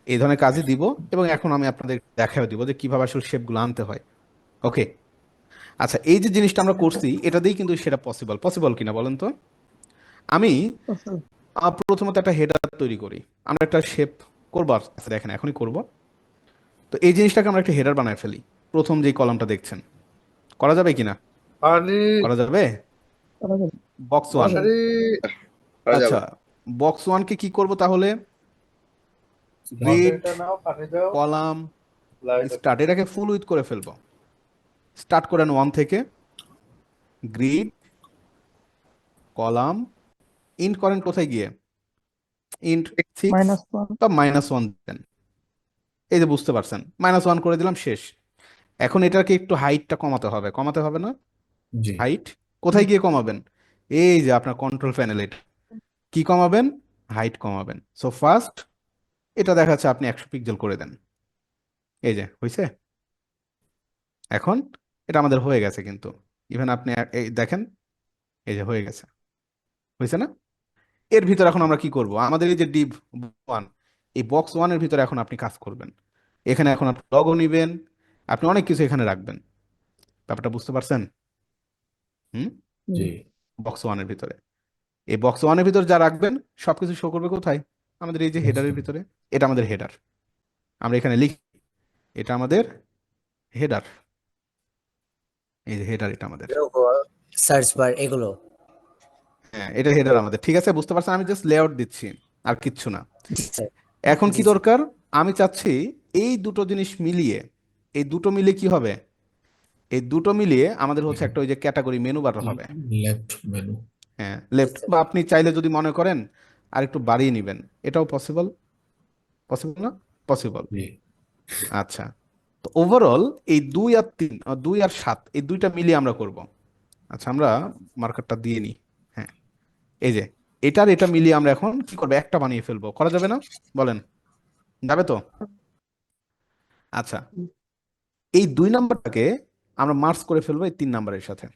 এই ধরনের কাজই দিব, এবং এখন আমি আপনাদের দেখাও দিব যে কিভাবে আসলে শেপগুলো আনতে হয়। ওকে, আচ্ছা এই যে জিনিসটা আমরা করছি এটা দিয়েই কিন্তু সেটা পসিবল, পসিবল কিনা বলেন তো? আমি আচ্ছা, প্রথমত একটা হেডার তৈরি করি, আমরা একটা শেপ করবো, আচ্ছা দেখেন এখনই করব। তো এই জিনিসটাকে আমরা একটা হেডার বানায় ফেলি, প্রথম যে কলামটা দেখছেন, করা যাবে কিনা? আরে করা যাবে। করা যাবে, বক্স করা ওয়ান, যাবে। আরে করা আচ্ছা যাবে। বক্স ওয়ানকে কি করব তাহলে, গ্রিড এটা নাও, পাঠিয়ে দাও, কলাম লাইট স্টার্ট, এটাকে ফুল উইথ করে ফেলবো। স্টার্ট করেন ওয়ান থেকে, গ্রিড কলাম ইন্ট করেন কোথায় গিয়ে, ইন্ট 6 -1। বা -1 দেন। এই যে বুঝতে পারছেন, -1 করে দিলাম, শেষ। এখন এটাকে একটু হাইটটা কমাতে হবে, কমাতে হবে না? জি হাইট কোথায় গিয়ে কমাবেন, এই যে আপনার কন্ট্রোল প্যানেল, এটা কি কমাবেন, হাইট কমাবেন। সো ফার্স্ট এটা দেখাচ্ছে আপনি 100 পিক্সেল করে দেন, এই যে হয়েছে। এখন এটা আমাদের হয়ে গেছে কিন্তু, ইভেন আপনি এই দেখেন, এই যে হয়ে গেছে, হয়েছে না? এর ভিতরে এখন আমরা কি করব, আমাদের এই যে ডিভ ওয়ান, এই বক্স ওয়ানের ভিতরে এখন আপনি কাজ করবেন। এখানে এখন আপনি লগও নিবেন, আপনি অনেক কিছু এখানে রাখবেন। ব্যাপারটা বুঝতে পারছেন? হুম। জি বক্স ওয়ানের ভিতরে, এই বক্স ওয়ানের ভিতরে যা রাখবেন সবকিছু শো করবে কোথায়, আমাদের এই যে হেডারের ভিতরে। এটা আমাদের হেডার, আমরা এখানে লিখি এটা আমাদের হেডার, এই যে হেডার এটা আমাদের, সার্চ বার এগুলো। হ্যাঁ এটা হেডার আমাদের, ঠিক আছে বুঝতে পারছেন? আমি জাস্ট লেআউট দিচ্ছি, আর কিচ্ছু না। জি স্যার। এখন কি জি স্যার। দরকার, আমি চাচ্ছি এই দুটো জিনিস মিলিয়ে, এই দুটো মিলিয়ে কি হবে, এই দুটো মিলিয়ে আমাদের হচ্ছে একটা ওই যে ক্যাটাগরি মেনু বার হবে। লেফট মেনু হ্যাঁ জি লেফট, স্যার। বা আপনি চাইলে যদি মনে করেন আর একটু বাড়িয়ে নেবেন, এটাও পসিবল, পসিবল না? পসিবল। জি আচ্ছা, তো ওভারঅল এই 2 আর 3, 2 আর 7, এই দুইটা মিলিয়ে আমরা করব। আচ্ছা আমরা মার্কারটা দিয়ে নিই, হ্যাঁ এই যে এটার এটা মিলিয়ে আমরা এখন কি করবো, একটা বানিয়ে ফেলবো, করা যাবে না বলেন? যাবে তো? আচ্ছা, এই 2 নাম্বারটাকে আমরা মার্জ করে ফেলবো এই 3 নাম্বারের সাথে,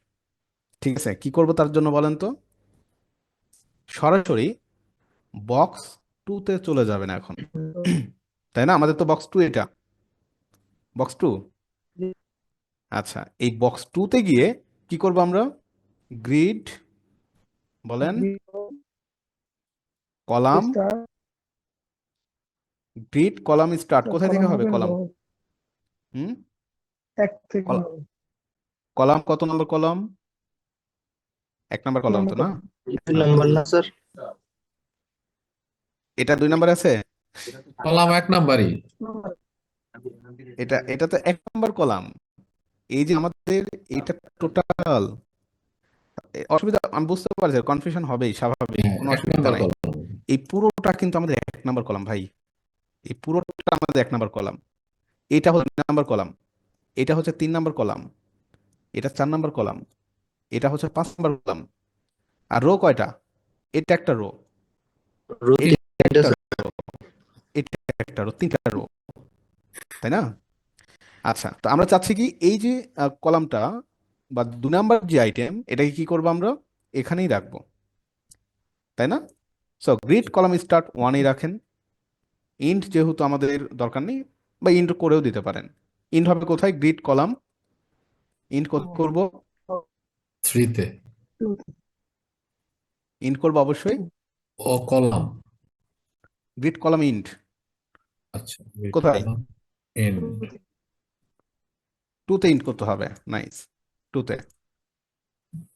ঠিক আছে? কি করব তার জন্য বলেন তো, সরাসরি বক্স টুতে চলে যাবে না এখন, তাই না? আমাদের তো বক্স টু, এটা বক্স টু। আচ্ছা এই বক্স টুতে গিয়ে কি করব আমরা, গ্রিড বলেন column, star, grid column start কোথায় থেকে কলাম হবে, হবে কলাম, হুম, 1 থেকে হবে। কলাম কত নম্বর কলাম, 1 নাম্বার কলাম তো না? দুই নম্বর না স্যার? এটা 2 নাম্বার আছে? কলাম 1 নাম্বারই। এটা তো 1 নাম্বার কলাম। এই যে আমাদের এটা টোটাল অসুবিধা আমি বুঝতে পারছি, কনফিউশন হবেই, স্বাভাবিক, হ্যাঁ, কোনো 1 অসুবিধা নাম্বার নাই। কলাম। এই পুরোটা কিন্তু আমাদের 1 নাম্বার কলাম ভাই। এই পুরোটা আমাদের 1 নাম্বার কলাম। এটা হচ্ছে 2 নাম্বার কলাম, এটা হচ্ছে 3 নাম্বার কলাম, এটা 4 নাম্বার কলাম, এটা হচ্ছে 5 নাম্বার কলাম। আর রো কয়টা? এটা একটা রো, রো এটা তিনটা একটা স্যার। রো, এটা একটা রো, 3টা রো, তাই না? আচ্ছা, তো আমরা চাচ্ছি কি এই যে কলামটা বা 2 নাম্বার যে আইটেম, এটাকে কি করবো আমরা এখানেই রাখবো, তাই না? সো গ্রিড কলাম স্টার্ট 1-এই রাখেন। ইন্ট যেহেতু আমাদের দরকার নেই, বা ইন্ট করেও দিতে পারেন। ইন্ট হবে কোথায়? গ্রিড কলাম ইন্ট করব, 3 তে। ইন্ট করবো অবশ্যই ও কলাম। Grid column int. আচ্ছা, wait, কোথায়? Column n। 2-তে ইন্ট করতে হবে। নাইস, 2-তে।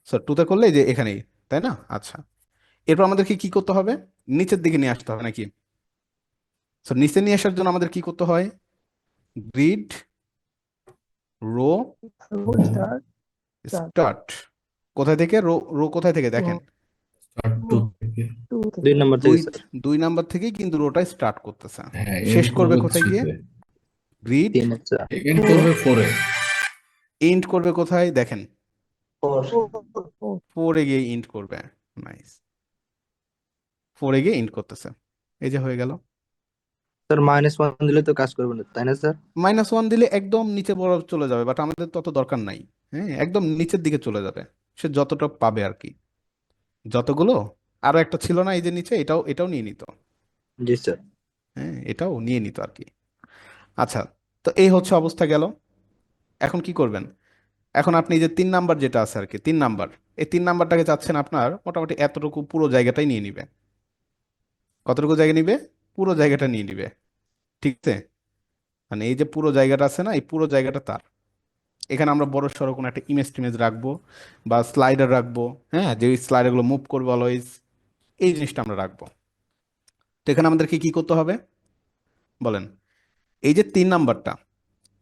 সো 2-তে করলে এই যে এখানেই, তাই না? আচ্ছা, এরপর আমাদেরকে কি করতে হবে? নিচের দিকে নিয়ে আসতে হবে নাকি? সো নিচে নিয়ে আসার জন্য আমাদের কি করতে হয়? Grid row start. কোথায় থেকে? রো, রো কোথায় থেকে দেখেন? স্টার্ট 2 থেকে। 2 নম্বর থেকে স্যার। 2 নাম্বার থেকেই কিন্তু রোটা স্টার্ট করতেছে। হ্যাঁ, শেষ end করবে করবে কোথায় 3 গিয়ে? তে। Grid 3 sir. end করবে 4 এ। ইন্ট করবে কোথায় দেখেন? 4 4-এ গিয়ে ইন্ট করবে। নাইস, 4-এ গিয়ে ইন্ট করতেছে। এই যে হয়ে গেল। স্যার -1 দিলে তো কাজ করবে না তাই না স্যার? -1 দিলে একদম নিচে বড় চলে যাবে, বাট আমাদের তত দরকার নাই। হ্যাঁ, একদম নিচের দিকে চলে যাবে, সে যতটা পাবে আর কি। যতগুলো, আরো একটা ছিল না এই যে নিচে, এটাও এটাও নিয়ে নিত। জি স্যার। হ্যাঁ, এটাও নিয়ে নিত আর কি। আচ্ছা, তো এই হচ্ছে অবস্থা গেল। এখন কি করবেন? এখন আপনি এই যে 3 নাম্বার যেটা আছে আর কি, 3 নাম্বার, এই 3 নাম্বারটাকে চাচ্ছেন আপনার মোটামুটি এতটুকু পুরো জায়গাটাই নিয়ে নিবে। কতটুকু জায়গা নিবে? পুরো জায়গাটা নিয়ে নিবে, ঠিক আছে? মানে এই যে পুরো জায়গাটা আছে না, এই পুরো জায়গাটা তার। এখানে আমরা বড় সড়ো কোনো একটা ইমেজ টিমেজ রাখবো, বা স্লাইডার রাখবো। হ্যাঁ, যে স্লাইডারগুলো মুভ করবে অলওয়েজ, এই জিনিসটা আমরা রাখবো। তো এখানে আমাদেরকে কি করতে হবে বলেন? এই যে 3 নাম্বারটা,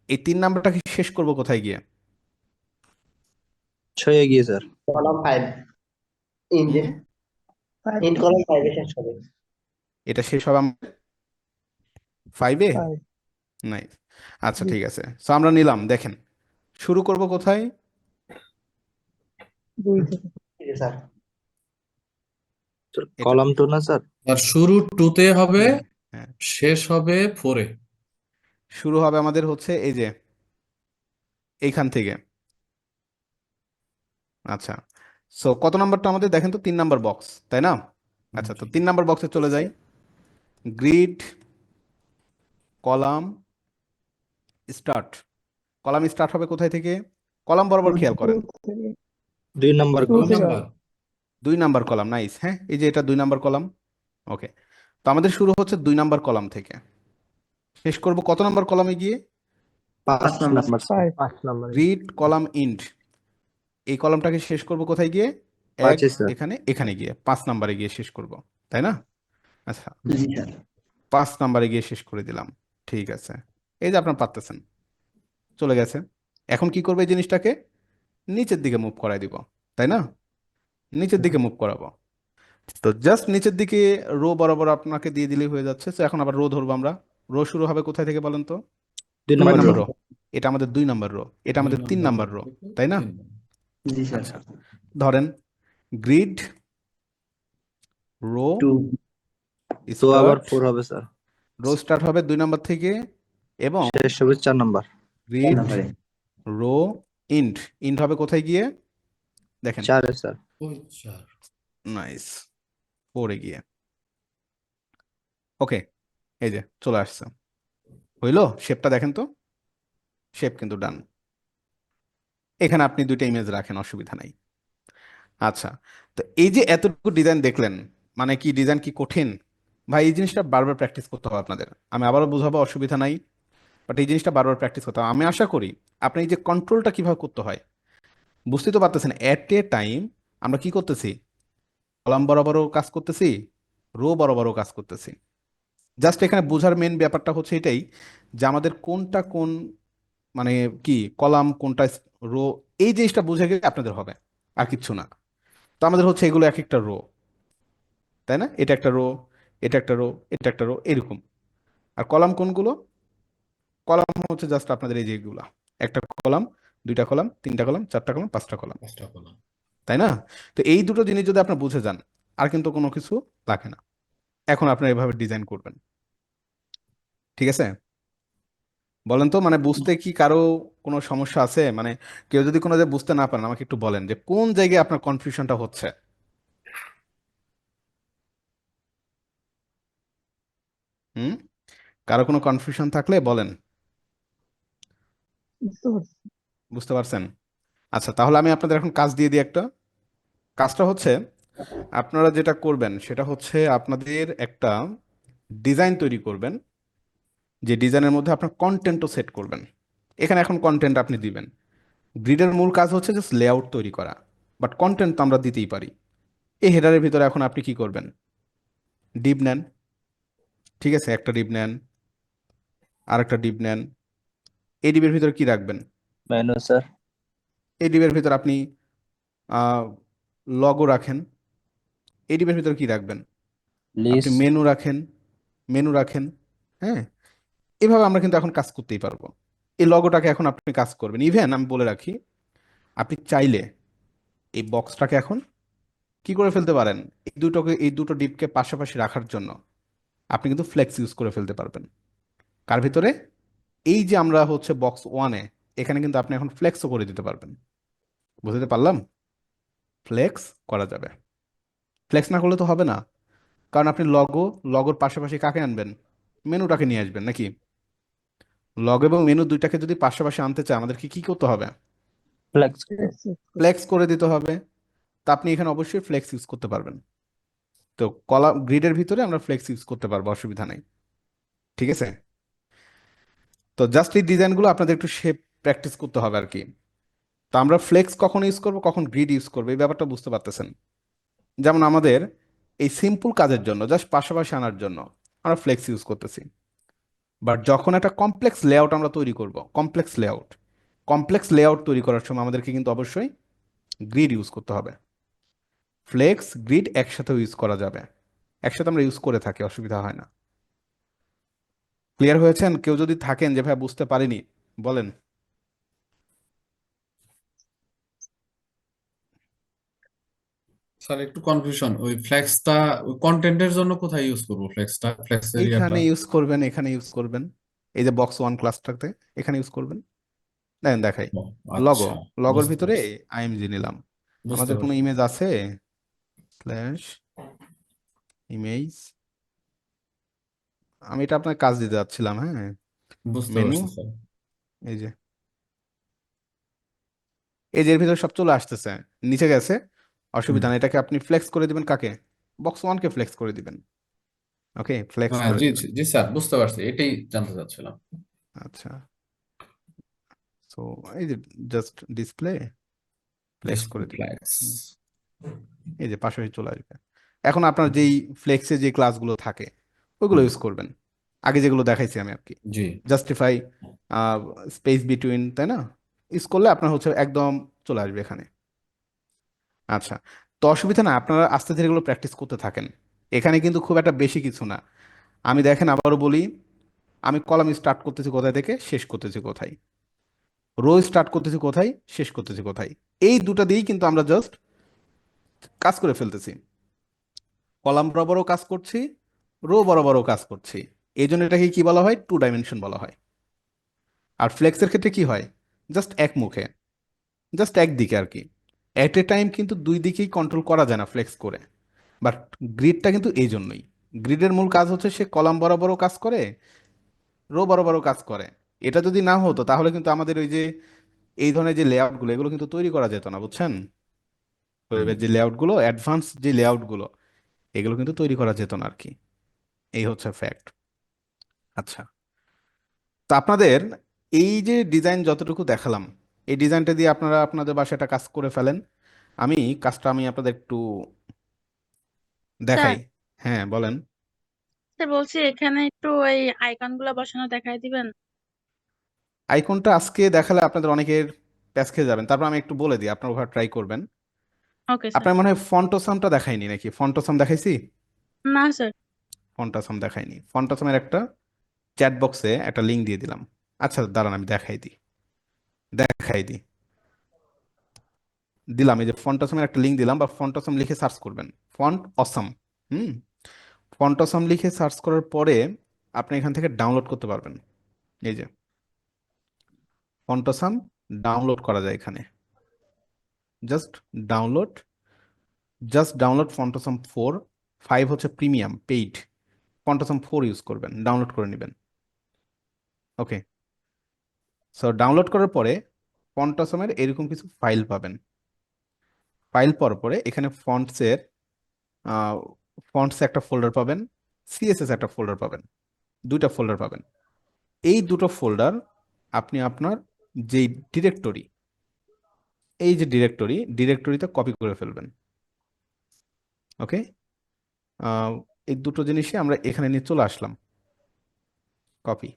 এই 3 নাম্বারটাকে শেষ করব কোথায় গিয়ে? 6 এ গিয়ে sir. Column 5 engine in column 5 এ শেষ হবে। এটা শেষ হবে 5-এ। নাই, আচ্ছা ঠিক আছে। সো আমরা নিলাম, দেখেন শুরু করব কোথায়? 2 থেকে। ঠিক আছে স্যার। এটা কলাম 2 না স্যার? আর শুরু 2 তে হবে, হ্যাঁ, শেষ হবে 4 এ। শুরু হবে আমাদের হচ্ছে এই যে এইখান থেকে। আচ্ছা, সো কত নাম্বারটা আমাদের দেখেন তো? 3 নাম্বার বক্স, তাই না? আচ্ছা, তো 3 নাম্বার বক্সে চলে যাই। Grid column start. Column start হবে কোথায় থেকে? কলাম বরাবর খেয়াল করেন। 2 নম্বর 2 2 কলাম। থেকে নাম্বার। 2 number column, nice. হ্যাঁ, এই যে এটা 2 নাম্বার কলাম। ওকে, তো আমাদের শুরু হচ্ছে 2 নাম্বার কলাম থেকে, শেষ করব কত নাম্বার কলামে গিয়ে? 5 নম্বর স্যার। 5 grid column int. এই কলামটাকে শেষ করব কোথায় গিয়ে? 5 এক, এ স্যার। এখানে গিয়ে 5 নাম্বারে গিয়ে শেষ করব, তাই না? আচ্ছা, জি স্যার। 5 নাম্বারে গিয়ে শেষ করে দিলাম। ঠিক আছে, এই যে আপনার পারতেছেন, চলে গেছে। এখন কি করবে? এই জিনিসটাকে নিচের দিকে মুভ করাই দিব, তাই না? নিচের দিকে মুভ করাবো। তো জাস্ট নিচের দিকে রো বরাবর আপনাকে দিয়ে দিলেই হয়ে যাচ্ছে। তো এখন আবার রো ধরবো আমরা। রো শুরু হবে কোথায় থেকে বলেন তো? 2 কয় নম্বর নাম্বার রো। রো? এটা আমাদের 2 নাম্বার রো, এটা 2 আমাদের 3 নাম্বার রো, থেকে তাই না? 3 নাম্বার। জি স্যার। আচ্ছা, ধরেন গ্রিড রো 2 তো আবার স্টার্ট। 4 হবে স্যার। রো স্টার্ট হবে 2 নাম্বার থেকে, এবং শেষ হবে 4 নম্বর। গ্রিড নাম্বারে রো ইন্ট। ইন্ট হবে কোথায় গিয়ে দেখেন? 4 এ স্যার। ওই 4। নাইস, 4-এ গিয়ে। ওকে, এই যে চলে আসছে। হইলো? শেপটা দেখেন তো, শেপ কিন্তু ডান। এখানে আপনি 2টা ইমেজ রাখেন, অসুবিধা নাই। আচ্ছা, তো এই যে এতটুকু ডিজাইন দেখলেন, মানে কি ডিজাইন কি কঠিন? ভাই, এই জিনিসটা বারবার প্র্যাকটিস করতে হবে আপনাদের। আমি আবারও বোঝাবো, অসুবিধা নাই, বাট এই জিনিসটা বারবার প্র্যাকটিস করতে হবে। আমি আশা করি আপনি এই যে কন্ট্রোলটা কিভাবে করতে হয় বুঝতেই তো পারতেছেন। এট এ টাইম আমরা কি করতেছি? কলাম বরাবরও কাজ করতেছি, রো বরাবরও কাজ করতেছি। জাস্ট এখানে বোঝার মেন ব্যাপারটা হচ্ছে এটাই যে আমাদের কোনটা কোন, মানে কি কলাম কোনটা রো, এই জিনিসটা বুঝে গেলে আপনাদের হবে, আর কিচ্ছু না। তো আমাদের হচ্ছে এগুলো এক একটা রো, তাই না? এটা একটা রো, এটা একটা রো, এটা একটা রো, এরকম। আর কলাম কোনগুলো? কলাম হচ্ছে জাস্ট আপনাদের এই যেগুলা, একটা কলাম, দুইটা কলাম, তিনটা কলাম, চারটা কলাম, পাঁচটা কলাম, পাঁচটা কলাম। তাই না? তো এই দুটো জিনিস যদি আপনি বুঝে যান, আর কিন্তু কোনো কিছু লাগে না। এখন আপনারা এভাবে ডিজাইন করবেন, ঠিক আছে? বলেন তো, মানে বুঝতে কি কারো কোনো সমস্যা আছে? মানে কেউ যদি কোনো যে বুঝতে না পারেন, আমাকে একটু বলেন যে কোন জায়গায় আপনার কনফিউশনটা হচ্ছে। হুম, কারো কোনো কনফিউশন থাকলে বলেন। বুঝতে পারছি। বুঝতে পারছেন? আচ্ছা, তাহলে আমি আপনাদের এখন কাজ দিয়ে দিই একটা। কাজটা হচ্ছে আপনারা যেটা করবেন সেটা হচ্ছে আপনাদের একটা ডিজাইন তৈরি করবেন, যে ডিজাইনের মধ্যে আপনার কন্টেন্টও সেট করবেন। এখানে এখন কন্টেন্ট আপনি দিবেন। গ্রিডের মূল কাজ হচ্ছে জাস্ট লেআউট তৈরি করা, বাট কন্টেন্ট তো আমরা দিতেই পারি। এই হেডারের ভিতরে এখন আপনি কি করবেন? ডিপ নেন, ঠিক আছে? একটা ডিপ নেন, আর একটা ডিপ নেন। এই ডিপের ভিতরে কি রাখবেন? Menu sir. এই ডিপের ভিতরে আপনি লগো রাখেন। এই ডিপের ভিতরে কি রাখবেন? আপনি লিস্ট। মেনু রাখেন, মেনু রাখেন। হ্যাঁ, এভাবে আমরা কিন্তু এখন কাজ করতেই পারবো। এই লগোটাকে এখন আপনি কাজ করবেন। ইভেন আমি বলে রাখি, আপনি চাইলে এই বক্সটাকে এখন কি করে ফেলতে পারেন, এই দুটো ডিপকে পাশাপাশি রাখার জন্য আপনি কিন্তু ফ্লেক্স ইউজ করে ফেলতে পারবেন। কার ভিতরে? এই যে আমরা হচ্ছে বক্স ওয়ানে, এখানে কিন্তু আপনি এখন ফ্লেক্সও করে দিতে পারবেন। বুঝতে পারলাম? ফ্লেক্স করা যাবে। ফ্লেক্স না করলে তো হবে না, কারণ আপনি লগোর পাশাপাশি কাকে আনবেন? মেনুটাকে নিয়ে আসবেন নাকি? লগ এবং মেনু দুইটাকে যদি পাশাপাশি আনতে চাই, আমাদেরকে কি করতে হবে? ফ্লেক্স। ফ্লেক্স করে দিতে হবে। তা আপনি এখানে অবশ্যই ফ্লেক্স ইউজ করতে পারবেন। তো কলাম গ্রিডের ভিতরে আমরা ফ্লেক্স ইউজ করতে পারবো, অসুবিধা নেই, ঠিক আছে? তো জাস্ট এই ডিজাইনগুলো আপনাদের একটু শেপ প্র্যাকটিস করতে হবে আর কি। তো আমরা ফ্লেক্স কখন ইউজ করব, কখন গ্রিড ইউজ করবো, এই ব্যাপারটা বুঝতে পারতেছেন? যেমন আমাদের এই সিম্পল কাজের জন্য, জাস্ট পাশাপাশি আনার জন্য আমরা ফ্লেক্স ইউজ করতেছি। বাট যখন একটা কমপ্লেক্স লেআউট আমরা তৈরি করব, কমপ্লেক্স লেআউট তৈরি করার সময় আমাদেরকে কিন্তু অবশ্যই গ্রিড ইউজ করতে হবে। ফ্লেক্স গ্রিড একসাথেও ইউজ করা যাবে, একসাথে আমরা ইউজ করে থাকি, অসুবিধা হয় না। ক্লিয়ার হয়েছেন? কেউ যদি থাকেন যে ভাই বুঝতে পারিনি, বলেন। স্যার একটু কনফিউশন, ওই ফ্লেক্সটা ওই কন্টেন্টের জন্য কোথায় ইউজ করবো? ফ্লেক্স এরিয়াটা। এইখানে ইউজ করবেন, এখানে ইউজ করবেন, এই যে বক্স ওয়ান ক্লাসটাতে এখানে ইউজ করবেন। দেখেন দেখাই, ও, লগো, আচ্ছা, লগোর বুঝতে ভিতরে পারছি, আইএমজি নিলাম। বুঝতে আমাদের কোনো পারছি। ইমেজ আছে? স্ল্যাশ ইমেজ, আমি এটা আপনার কাজ দিতে যাচ্ছিলাম, হ্যাঁ। বুঝতে মেনু, পারছি স্যার। এই যে, এই যে এর ভিতরে সব চলে আসতেছে, নিচে গেছে, হুম। অসুবিধা নেই। এটাকে আপনি ফ্লেক্স করে দিবেন কাকে? বক্স ওয়ানকে ফ্লেক্স করে দিবেন। ওকে, ফ্লেক্স হ্যাঁ, করে জি দিবেন। জি জি স্যার, বুঝতে পারছি, এটাই জানতে চাচ্ছিলাম। আচ্ছা, সো এই যে জাস্ট ডিসপ্লে ফ্লেক্স ডিসপ্লে করে দিবেন। ফ্লেক্স। হুম, এই যে পাশাপাশি চলে আসবে। এখন আপনার যেই ফ্লেক্সে যে ক্লাসগুলো থাকে ওইগুলো হুম, ইউজ করবেন, আগে যেগুলো দেখাইছি আমি আর কি। জি। জাস্টিফাই, স্পেস বিটুইন, তাই না? ইউজ করলে আপনার হচ্ছে একদম চলে আসবে এখানে। আচ্ছা, তো অসুবিধা না, আপনারা আস্তে ধীরে এগুলো প্র্যাকটিস করতে থাকেন। এখানে কিন্তু খুব একটা বেশি কিছু না। আমি দেখেন আবারও বলি, আমি কলাম স্টার্ট করতেছি কোথায় থেকে, শেষ করতেছি কোথায়, রো স্টার্ট করতেছি কোথায়, শেষ করতেছি কোথায়, এই দুটো দিয়েই কিন্তু আমরা জাস্ট কাজ করে ফেলতেছি। কলাম বরাবরও কাজ করছি, রো বরাবরও কাজ করছি। এই জন্য এটাকে কি বলা হয়? টু ডাইমেনশন বলা হয়। আর ফ্লেক্সের ক্ষেত্রে কি হয়? জাস্ট এক মুখে, জাস্ট একদিকে আর কি। এট এ টাইম কিন্তু দুই দিকেই কন্ট্রোল করা যায় না ফ্লেক্স করে। বাট গ্রিডটা কিন্তু এই জন্যই, গ্রিডের মূল কাজ হচ্ছে সে কলাম বরাবরও কাজ করে, রো বরাবরও কাজ করে। এটা যদি না হতো তাহলে কিন্তু আমাদের ওই যে এই ধরনের যে লেআউটগুলো, এগুলো কিন্তু তৈরি করা যেত না, বুঝছেন? হুম। ওয়েবের যে লেআউটগুলো, অ্যাডভান্স যে লেআউটগুলো, এগুলো কিন্তু তৈরি করা যেত না আর কি। এই হচ্ছে ফ্যাক্ট। আচ্ছা, তো আপনাদের এই যে ডিজাইন যতটুকু দেখালাম, এই ডিজাইনটা দিয়ে আপনারা আপনাদের বাসায় একটা কাজ করে ফেলেন। কাজটা আপনাদের একটু স্যার দেখাই। হ্যাঁ, বলেন। স্যার বলছি এখানে একটু ওই আইকন গুলো বসানো দেখাই দিবেন। আইকনটা আজকে দেখালে আপনাদের অনেকের প্যাচ খেয়ে যাবেন, তারপর আমি একটু বলে দিই, আপনার ওভার ট্রাই করবেন। Okay sir. আপনার মনে হয় ফন্টোসামটা দেখাইনি নাকি? ফন্টোসাম দেখাইছি? না স্যার। ফন্টাসাম দেখাইনি। ফন্টাসামের একটা চ্যাট বক্সে একটা লিঙ্ক দিয়ে দিলাম। আচ্ছা দাঁড়ান, আমি দেখাই দিই। দিলাম, এই যে ফন্টাসামের একটা লিঙ্ক দিলাম, বা ফন্টাসাম লিখে সার্চ করবেন। Font awesome. হুম। ফন্টাসাম লিখে সার্চ করার পরে আপনি এখান থেকে ডাউনলোড করতে পারবেন। এই যে ফন্টাসাম ডাউনলোড করা যায় এখানে। Just download download ফন্টাসাম 4। 5 হচ্ছে প্রিমিয়াম পেইড। ফন্টাসাম 4 ইউজ করবেন, ডাউনলোড করে নেবেন। ওকে, সো ডাউনলোড করার পরে ফন্টাসামের এরকম কিছু ফাইল পাবেন। ফাইল পাওয়ার পরে এখানে ফন্টসে একটা ফোল্ডার পাবেন, সিএসএস একটা ফোল্ডার পাবেন, দুইটা ফোল্ডার পাবেন। এই দুটো ফোল্ডার আপনি আপনার যেই ডিরেক্টরি, এই যে ডিরেক্টরিতে কপি করে ফেলবেন। ওকে, এই দুটো জিনিসই আমরা এখানে নিয়ে চলে আসলাম। কপি।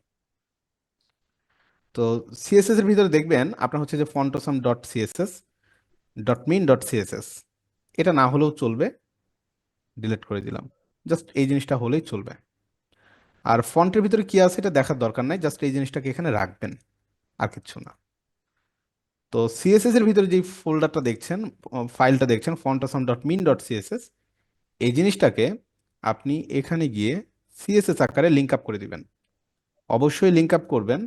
তো সিএসএস এর ভিতরে দেখবেন আপনার হচ্ছে যে font awesome dot CSS, dot min dot CSS. এটা না হলেও চলবে, ডিলিট করে দিলাম। জাস্ট এই জিনিসটা হলেই চলবে। আর ফন্টের ভিতরে কি আছে এটা দেখার দরকার নাই, জাস্ট এই জিনিসটাকে এখানে রাখবেন, আর কিচ্ছু না। তো সিএসএস এর ভিতরে যে ফোল্ডারটা দেখছেন, ফাইলটা দেখছেন, ফন্টাসাম ডট মিন ডট সিএসএস, এই জিনিসটাকে আপনি এখানে গিয়ে সিএসএস আকারে লিঙ্ক আপ করে দিবেন। অবশ্যই লিঙ্ক আপ করবেন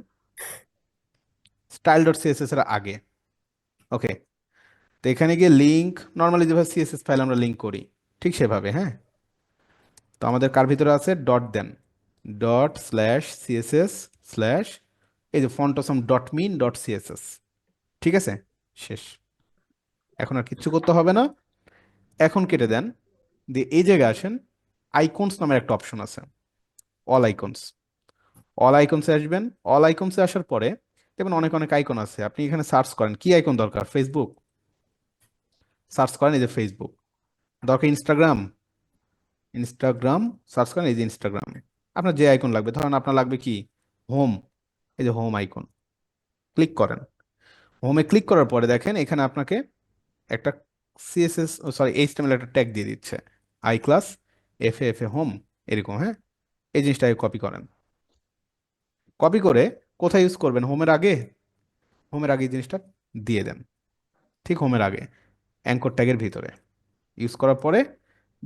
স্টাইল ডট সিএসএস এর আগে। ওকে, তো এখানে গিয়ে লিঙ্ক, নর্মালি যেভাবে সিএসএস ফাইল আমরা লিঙ্ক করি ঠিক সেভাবে। হ্যাঁ, তো আমাদের কার ভিতরে আছে, ডট দেন, ডট স্ল্যাশ সিএসএস স্ল্যাশ এই যে font awesome dot min dot CSS. ঠিক আছে, শেষ। এখন আর কিচ্ছু করতে হবে না। এখন কেটে দেন, দিয়ে এই জায়গায় আসেন, আইকনস নামের একটা অপশন আছে, অল আইকনস। অল আইকনসে আসবেন। অল আইকনসে আসার পরে দেখবেন অনেক অনেক আইকন আছে। আপনি এখানে সার্চ করেন কি আইকন দরকার, ফেসবুক সার্চ করেন, এই যে ফেসবুক দরকার। ইনস্টাগ্রাম সার্চ করেন, এই যে ইনস্টাগ্রাম। আপনার যে আইকন লাগবে, ধরেন আপনার লাগবে কি, হোম, এই যে হোম আইকন, ক্লিক করেন। হোমে ক্লিক করার পরে দেখেন এখানে আপনাকে একটা সিএসএস সরি এইচটিএমএল একটা ট্যাগ দিয়ে দিচ্ছে, I class F A home, এরকম। হ্যাঁ, এই জিনিসটাকে কপি করেন। কপি করে কোথায় ইউজ করবেন, হোমের আগে এই জিনিসটা দিয়ে দেন, ঠিক হোমের আগে অ্যাঙ্কর ট্যাগের ভিতরে। ইউজ করার পরে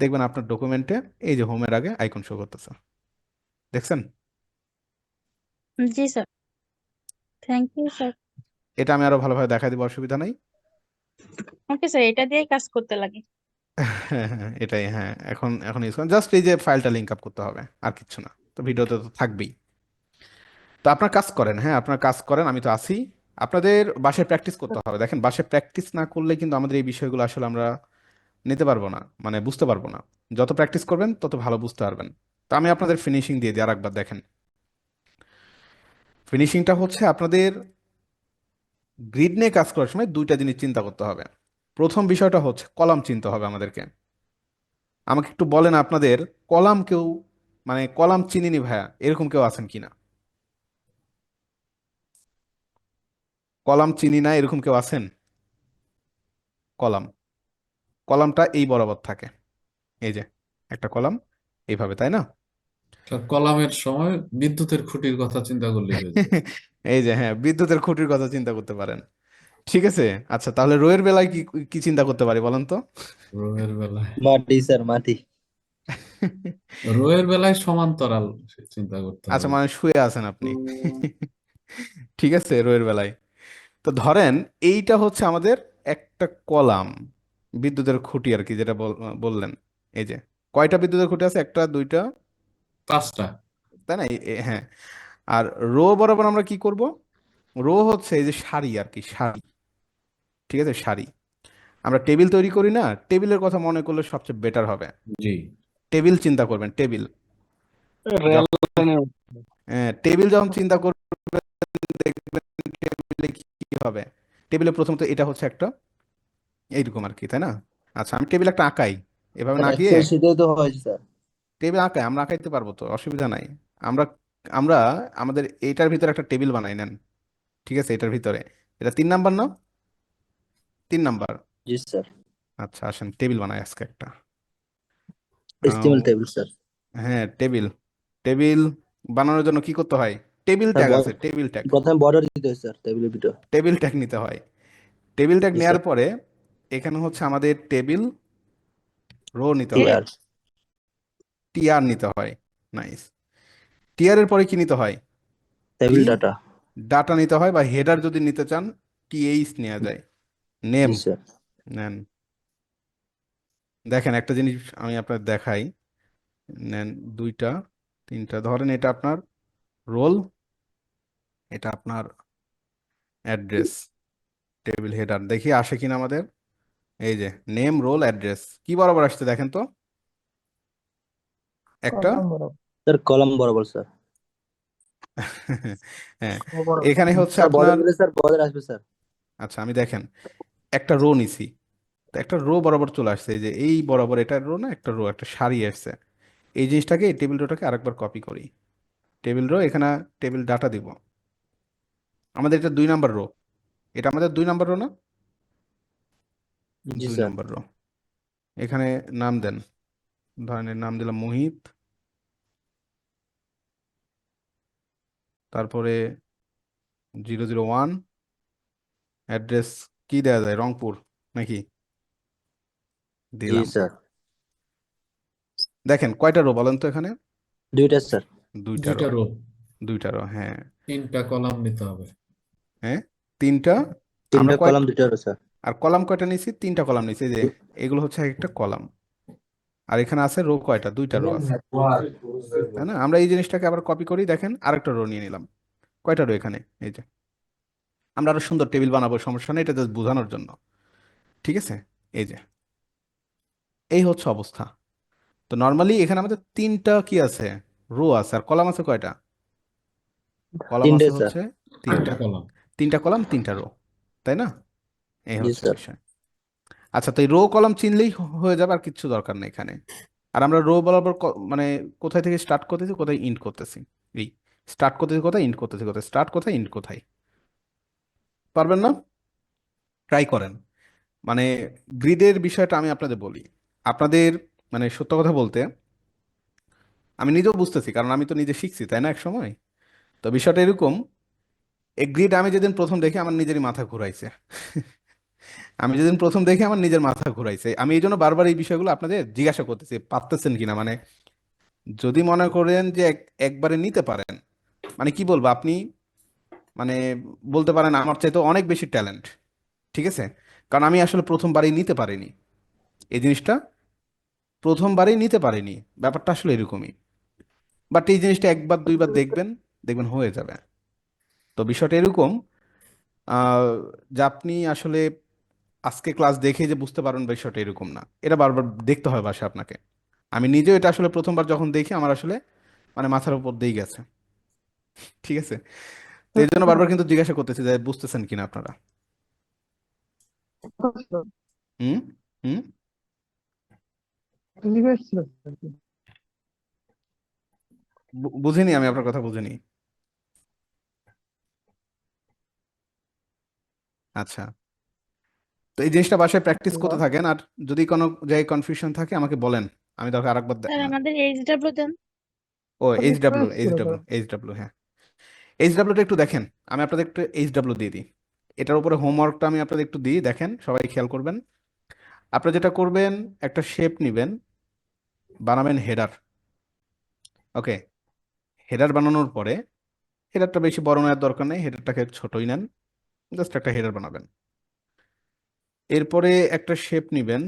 দেখবেন আপনার ডকুমেন্টে এই যে হোমের আগে আইকন শো করতেছে, দেখছেন? জি স্যার। Thank you sir. এটা আমি আরো ভালোভাবে দেখাই দিব, অসুবিধা নাই। ওকে স্যার, এটা দিয়েই কাজ করতে লাগে। হ্যাঁ হ্যাঁ, এটাই। হ্যাঁ, এখন এখন ইউজ করেন, জাস্ট এই যে ফাইলটা লিঙ্ক আপ করতে হবে, আর কিচ্ছু না। তো ভিডিওতে তো থাকবেই। তো আপনার কাজ করেন, হ্যাঁ আপনার কাজ করেন, আমি তো আছি। আপনাদের বাসায় প্র্যাকটিস করতে হবে। দেখেন, বাসায় প্র্যাকটিস না করলে কিন্তু আমাদের এই বিষয়গুলো আসলে আমরা নিতে পারবো না, মানে বুঝতে পারবো না। যত প্র্যাকটিস করবেন তত ভালো বুঝতে পারবেন। তো আমি আপনাদের ফিনিশিং দিয়ে দিই আরেকবার। দেখেন, ফিনিশিংটা হচ্ছে আপনাদের গ্রিড নিয়ে কাজ করার সময় দুইটা জিনিস চিন্তা করতে হবে। প্রথম বিষয়টা হচ্ছে কলাম চিনতে হবে আমাদেরকে। আমাকে একটু বলেন, আপনাদের কলাম কেউ, মানে কলাম চিনিনি ভাইয়া এরকম কেউ আছেন কিনা? কলাম চিনি না এরকম কেউ আছেন? কলাম, কলামটা এই বরাবর থাকে, এই যে একটা কলাম এইভাবে, তাই না? তো কলামের সময় বিদ্যুতের খুঁটির কথা চিন্তা করলে হয়ে যাবে। এই যে হ্যাঁ, বিদ্যুতের খুঁটির কথা চিন্তা করতে পারেন। ঠিক আছে, আচ্ছা তাহলে রোয়ের বেলায় কি কি চিন্তা করতে পারি বলেন তো? রোয়ের বেলায় মাটি স্যার, মাটি। রোয়ের বেলায় সমান্তরাল চিন্তা করতে আচ্ছা, হবে। মানে শুয়ে আছেন আপনি। ঠিক আছে, রোয়ের বেলায়। তো ধরেন এইটা হচ্ছে আমাদের একটা কলাম, বিদ্যুতের খুঁটি আর কি, যেটা বললেন। এই যে কয়টা বিদ্যুতের খুঁটি আছে, একটা দুইটা, 5টা। তাই না? হ্যাঁ। আর রো বরাবর আমরা কি করব, রো হচ্ছে এই যে সারি আর কি, সারি। ঠিক আছে, সারি। আমরা টেবিল তৈরি করি না, টেবিলের কথা মনে করলে সবচেয়ে বেটার হবে। জি। টেবিল চিন্তা করবেন, টেবিল রেল যখন, লাইনের টেবিল যখন চিন্তা করবেন দেখবেন টেবিলে কি হবে। টেবিলে প্রথমত এটা হচ্ছে একটা এইরকম আর কি, তাই না? আচ্ছা, আমি টেবিল একটা আঁকাই এভাবে না আঁকিয়ে, এক্সেল শিটেও তো হয় স্যার। টেবিল আঁকাই, আমরা আঁকাইতে পারবো তো, অসুবিধা নাই। আমরা আমরা আমাদের এইটার ভিতরে একটা টেবিল বানাই নেন, ঠিক আছে? এটার ভিতরে, এটা 3 নাম্বার না? 3 নাম্বার। জি স্যার। আচ্ছা, আসেন টেবিল বানাই আজকে একটা। HTML table sir. হ্যাঁ, টেবিল। টেবিল বানানোর জন্য কি করতে হয়? টেবিল স্যার ট্যাগ আছে, টেবিল ট্যাগ। প্রথমে বর্ডার দিতে হয় স্যার টেবিলের ভিতর। টেবিল ট্যাগ নিতে হয়। টেবিল ট্যাগ জি নেওয়ার স্যার। পরে এখানে হচ্ছে আমাদের টেবিল রো নিতে হয়, টিআর। টিআর নিতে হয়। নাইস। টিআর এর পরে কি নিতে হয়? কি টেবিল ডাটা। ডাটা নিতে হয়, বা হেডার যদি নিতে চান টিএইচ নেওয়া যায়। নেম জি স্যার। নেন। দেখেন একটা জিনিস আমি আপনার দেখাই, নেন 2টা 3টা, ধরেন এটা আপনার রোল, এটা আপনার অ্যাড্রেস। টেবিল হেডার দেখি আসে কিনা আমাদের। এই যে নেম রোল অ্যাড্রেস, কি বরাবর আসছে দেখেন তো একটা। কলাম বরাবর। স্যার কলাম বরাবর স্যার। হ্যাঁ, বরাবর। এখানে হচ্ছে স্যার বর্ডার আপনার, দিলে স্যার বর্ডার আসবে স্যার। আচ্ছা আমি দেখেন একটা রো নিছি, তো একটা রো বরাবর চলে আসছে, এই যে এই বরাবর এটা রো না, একটা রো, একটা সারি আসছে। এই জিনিসটাকে, এই টেবিল রোটাকে আরেকবার কপি করি। টেবিল রো, এখানে টেবিল ডাটা দিব। আমাদের এটা 2 নাম্বার রো, এটা আমাদের 2 নাম্বার রো না? জি দুই স্যার। Number rho. এখানে নাম দেন, ধরেন এর নাম দিলাম মোহিত, তারপরে 001, অ্যাড্রেস কি দেওয়া যায়, রংপুর নাকি? জি দিলাম। স্যার। দেখেন কয়টা রো বলেন তো এখানে? দুইটা স্যার। 2টা রো। দুইটা রো, 2টা রো, হ্যাঁ। 3টা কলাম নিতে হবে। হ্যাঁ, 3টা। আমরা 3টা কয়, কলাম 2টা রো স্যার। আর কলাম কয়টা নিছি? 3টা কলাম নিছি, এই যে এগুলো হচ্ছে একটা কলাম। আর এখানে আছে রো কয়টা? 2টা রো আছে, তাই না? আমরা এই জিনিসটাকে আবার কপি করি, দেখেন আরেকটা রো নিয়ে নিলাম। কয়টা রো এখানে? এই যে, আমরা আরো সুন্দর টেবিল বানাবো, সমস্যা নেই, এটা জাস্ট বোঝানোর জন্য, ঠিক আছে? এই যে, এই হচ্ছে অবস্থা। তো নর্মালি এখানে আমাদের 3টা কি আছে, রো আছে, আর কলাম আছে কয়টা? কলাম 3টে আছে স্যার। হচ্ছে 3টা। 3টা কলাম। 3টা কলাম 3টা রো, তাই না? এই জি হচ্ছে স্যার। বিষয়। আচ্ছা, তো এই রো কলাম চিনলেই হয়ে যাবে, আর কিচ্ছু দরকার নেই এখানে। আর আমরা রো বরাবর মানে কোথায় থেকে স্টার্ট করতেছি, কোথায় ইন্ড করতেছি, এই স্টার্ট করতেছি কোথায়, ইন্ড করতেছি কোথায়, স্টার্ট কোথায়, ইন্ড কোথায়। পারবেন না? ট্রাই করেন। মানে গ্রিডের বিষয়টা আমি আপনাদের বলি, আপনাদের মানে সত্য কথা বলতে আমি নিজেও বুঝতেছি, কারণ আমি তো নিজে শিখছি, তাই না, এক সময়। তো বিষয়টা এরকম, এই গ্রিড আমি যেদিন প্রথম দেখি আমার নিজেরই মাথা ঘুরাইছে। আমি যেদিন প্রথম দেখি আমার নিজের মাথা ঘুরাইছে, আমি এই জন্য বারবার এই বিষয়গুলো আপনাদের জিজ্ঞাসা করতেছি, পারতেছেন কিনা। মানে যদি মনে করেন যে একবারে নিতে পারেন, মানে কি বলবো, আপনি মানে বলতে পারেন আমার চাইতে অনেক বেশি ট্যালেন্ট, ঠিক আছে? কারণ আমি আসলে প্রথমবারই নিতে পারিনি এই জিনিসটা, প্রথমবারই নিতে পারিনি, ব্যাপারটা আসলে এরকমই। বাট এই জিনিসটা একবার দুইবার দেখবেন, দেখবেন হয়ে যাবে। তো বিষয়টা এরকম, আহ, যে আপনি আসলে আজকে ক্লাস দেখে যে বুঝতে পারেন, বিষয়টা এরকম না, এটা বারবার দেখতে হয় বাসা আপনাকে। আমি নিজেও এটা আসলে প্রথমবার যখন দেখি আমার আসলে মানে মাথার উপর দিয়ে গেছে, ঠিক আছে? তো এই জন্য বারবার কিন্তু জিজ্ঞাসা করতেছি যে বুঝতেছেন কিনা আপনারা। হুম হুম রিভাইস ছিল আর কি। বুঝিনি, আমি আপনার কথা বুঝিনি। আচ্ছা, তো এই জিনিসটা বাসায় প্র্যাকটিস করতে থাকেন, আর যদি কোনো জায়গায় কনফিউশন থাকে আমাকে বলেন, আমি দরকার আরেকবার স্যার আমাদের এইচডব্লিউ দেন। ও এইচ ডাব্লিউ, রিভাইস ছিল স্যার। এইচ ডাব্লিউ, হ্যাঁ। এইচ ডাব্লিউটা একটু দেখেন, আমি আপনাদের একটু এইচ ডাব্লিউ দিয়ে দিই। এটার উপরে হোমওয়ার্কটা আমি আপনাদের একটু দিই, দেখেন সবাই খেয়াল করবেন। আপনারা যেটা করবেন, একটা শেপ নেবেন, বানাবেন হেডার। ওকে, হেডার বানানোর পরে, হেডারটা বেশি বড় নেওয়ার দরকার নেই, হেডারটাকে ছোটই নেন, জাস্ট একটা হেডার বানাবেন। এরপরে একটা শেপ নেবেন,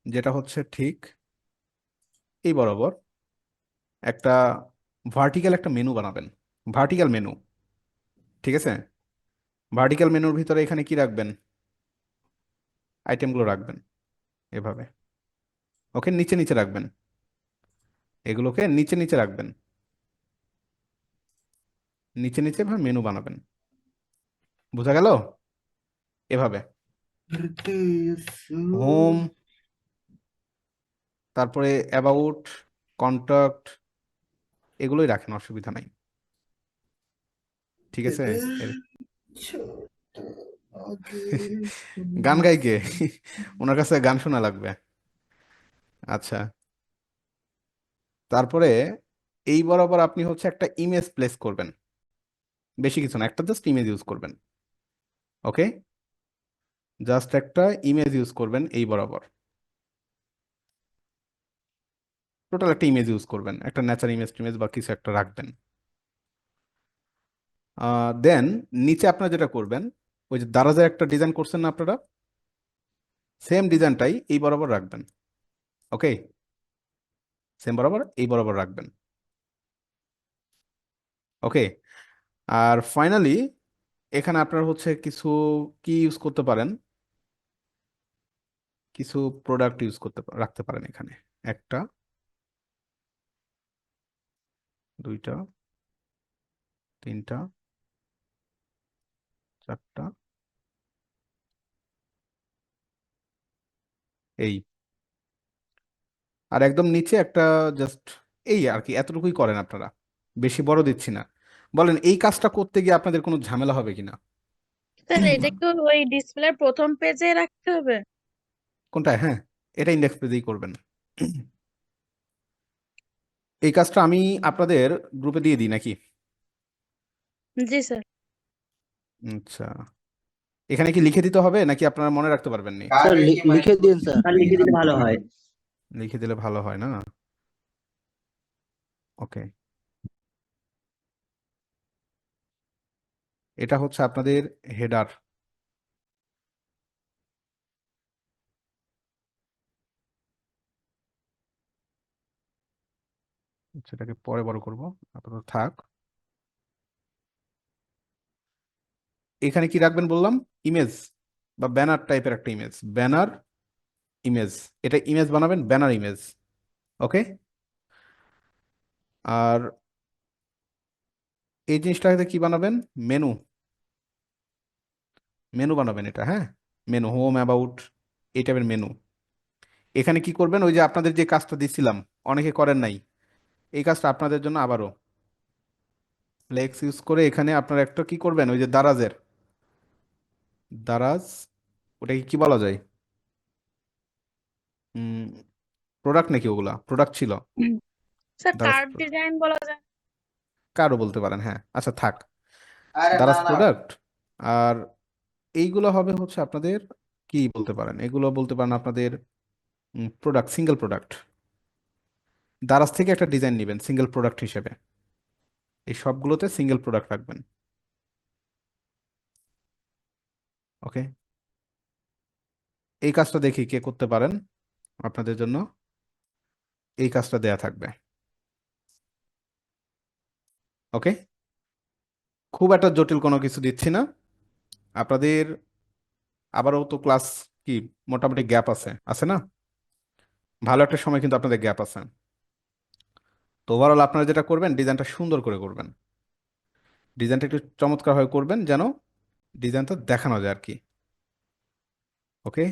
যেটা হচ্ছে ঠিক এই বরাবর, একটা ভার্টিক্যাল একটা মেনু বানাবেন, ভার্টিক্যাল মেনু, ঠিক আছে? ভার্টিক্যাল মেনুর ভিতরে এখানে কি রাখবেন, আইটেমগুলো রাখবেন এভাবে। ওকে, নিচে নিচে রাখবেন, এগুলোকে নিচে নিচে রাখবেন, নিচে নিচে ভাবে মেনু বানাবেন। বোঝা গেল? এভাবে হোম, তারপরে অ্যাবাউট, কন্টাক্ট, এগুলোই রাখেন, অসুবিধা নাই। ঠিক আছে? গান গাই কে? ওনার কাছে গান শোনা লাগবে। আচ্ছা, তারপরে এই বরাবর আপনি হচ্ছে একটা ইমেজ প্লেস করবেন, বেশি কিছু না, একটা জাস্ট ইমেজ ইউজ করবেন। ওকে, জাস্ট একটা ইমেজ ইউজ করবেন এই বরাবর, টোটাল একটা ইমেজ ইউজ করবেন, একটা ন্যাচার ইমেজ টিমেজ বা কিছু একটা রাখবেন। দেন নিচে আপনারা যেটা করবেন, ওই যে দারাজের একটা ডিজাইন করছেন না আপনারা, সেম ডিজাইনটাই এই বরাবর রাখবেন। ওকে, সেম বরাবর এই বরাবর রাখবেন। ওকে, আর ফাইনালি এখানে আপনারা হচ্ছে কিছু কি ইউজ করতে পারেন, কিছু প্রোডাক্ট ইউজ করতে রাখতে পারেন এখানে, একটা, দুইটা, তিনটা, চারটা, এই, আর একদম নিচে একটা জাস্ট, এই আর কি, এতটুকুই করেন আপনারা, বেশি বড় দিচ্ছি না। বলেন এই কাজটা করতে গিয়ে আপনাদের কোনো ঝামেলা হবে কিনা? স্যার এটা কি ওই ডিসপ্লের প্রথম পেজে রাখতে হবে? কোনটায়? হ্যাঁ, এটা ইন্ডেক্স পেজেই করবেন। এই কাজটা আমি আপনাদের গ্রুপে দিয়ে দিই নাকি? জি স্যার। আচ্ছা, এখানে কি লিখে দিতে হবে নাকি আপনারা মনে রাখতে পারবেন নি? স্যার লিখে দিন স্যার। আর লিখে দিলে ভালো হয়। লিখে দিলে ভালো হয় না? ওকে, এটা হচ্ছে আপনাদের হেডার। সেটাকে পরে বড় করব, আপাতত থাক। এখানে কি রাখবেন বললাম? ইমেজ বা ব্যানার টাইপের একটা ইমেজ, ব্যানার ইমেজ, এটা ইমেজ বানাবেন, ব্যানার ইমেজ। ওকে, আর এই জিনিসটাতে কি বানাবেন? মেনু, মেনু বানাবেন এটা। হ্যাঁ, মেনু, হোম, অ্যাবাউট, এই টাইপের মেনু। এখানে কি করবেন? ওই যে আপনাদের যে কাজটা দিছিলাম, অনেকে করেন নাই, এই কাজটা আপনাদের জন্য আবারও ফ্লেক্স ইউজ করে এখানে আপনারা একটা কি করবেন, ওই যে দারাজের দারাজ, ওটাকে কি বলা যায়, প্রোডাক্ট নাকি? ওগুলা প্রোডাক্ট ছিল, স্যার দারাজ কার্ড ডিজাইন বলা যায়। কারও বলতে পারেন। হ্যাঁ, আচ্ছা থাক, আরে দারাজ না না, প্রোডাক্ট। আর এইগুলো হবে হচ্ছে আপনাদের কি বলতে পারেন, এগুলো বলতে পারেন আপনাদের প্রোডাক্ট, সিঙ্গেল প্রোডাক্ট। দারাজ থেকে একটা ডিজাইন নেবেন সিঙ্গেল প্রোডাক্ট হিসেবে, এই সবগুলোতে সিঙ্গেল প্রোডাক্ট রাখবেন। ওকে, এই কাজটা দেখি কে করতে পারেন, আপনাদের জন্য এই কাজটা দেয়া থাকবে। ওকে, খুব একটা জটিল কোনো কিছু দিচ্ছি না আপনাদের। আবারও তো ক্লাস কি মোটামুটি গ্যাপ আছে, আছে না? ভালো একটা সময় কিন্তু আপনাদের গ্যাপ আছে। তো ওভারঅল আপনারা যেটা করবেন, ডিজাইনটা সুন্দর করে করবেন, ডিজাইনটা একটু চমৎকারভাবে করবেন যেন ডিজাইনটা দেখানো যায় আর কি। ওকে,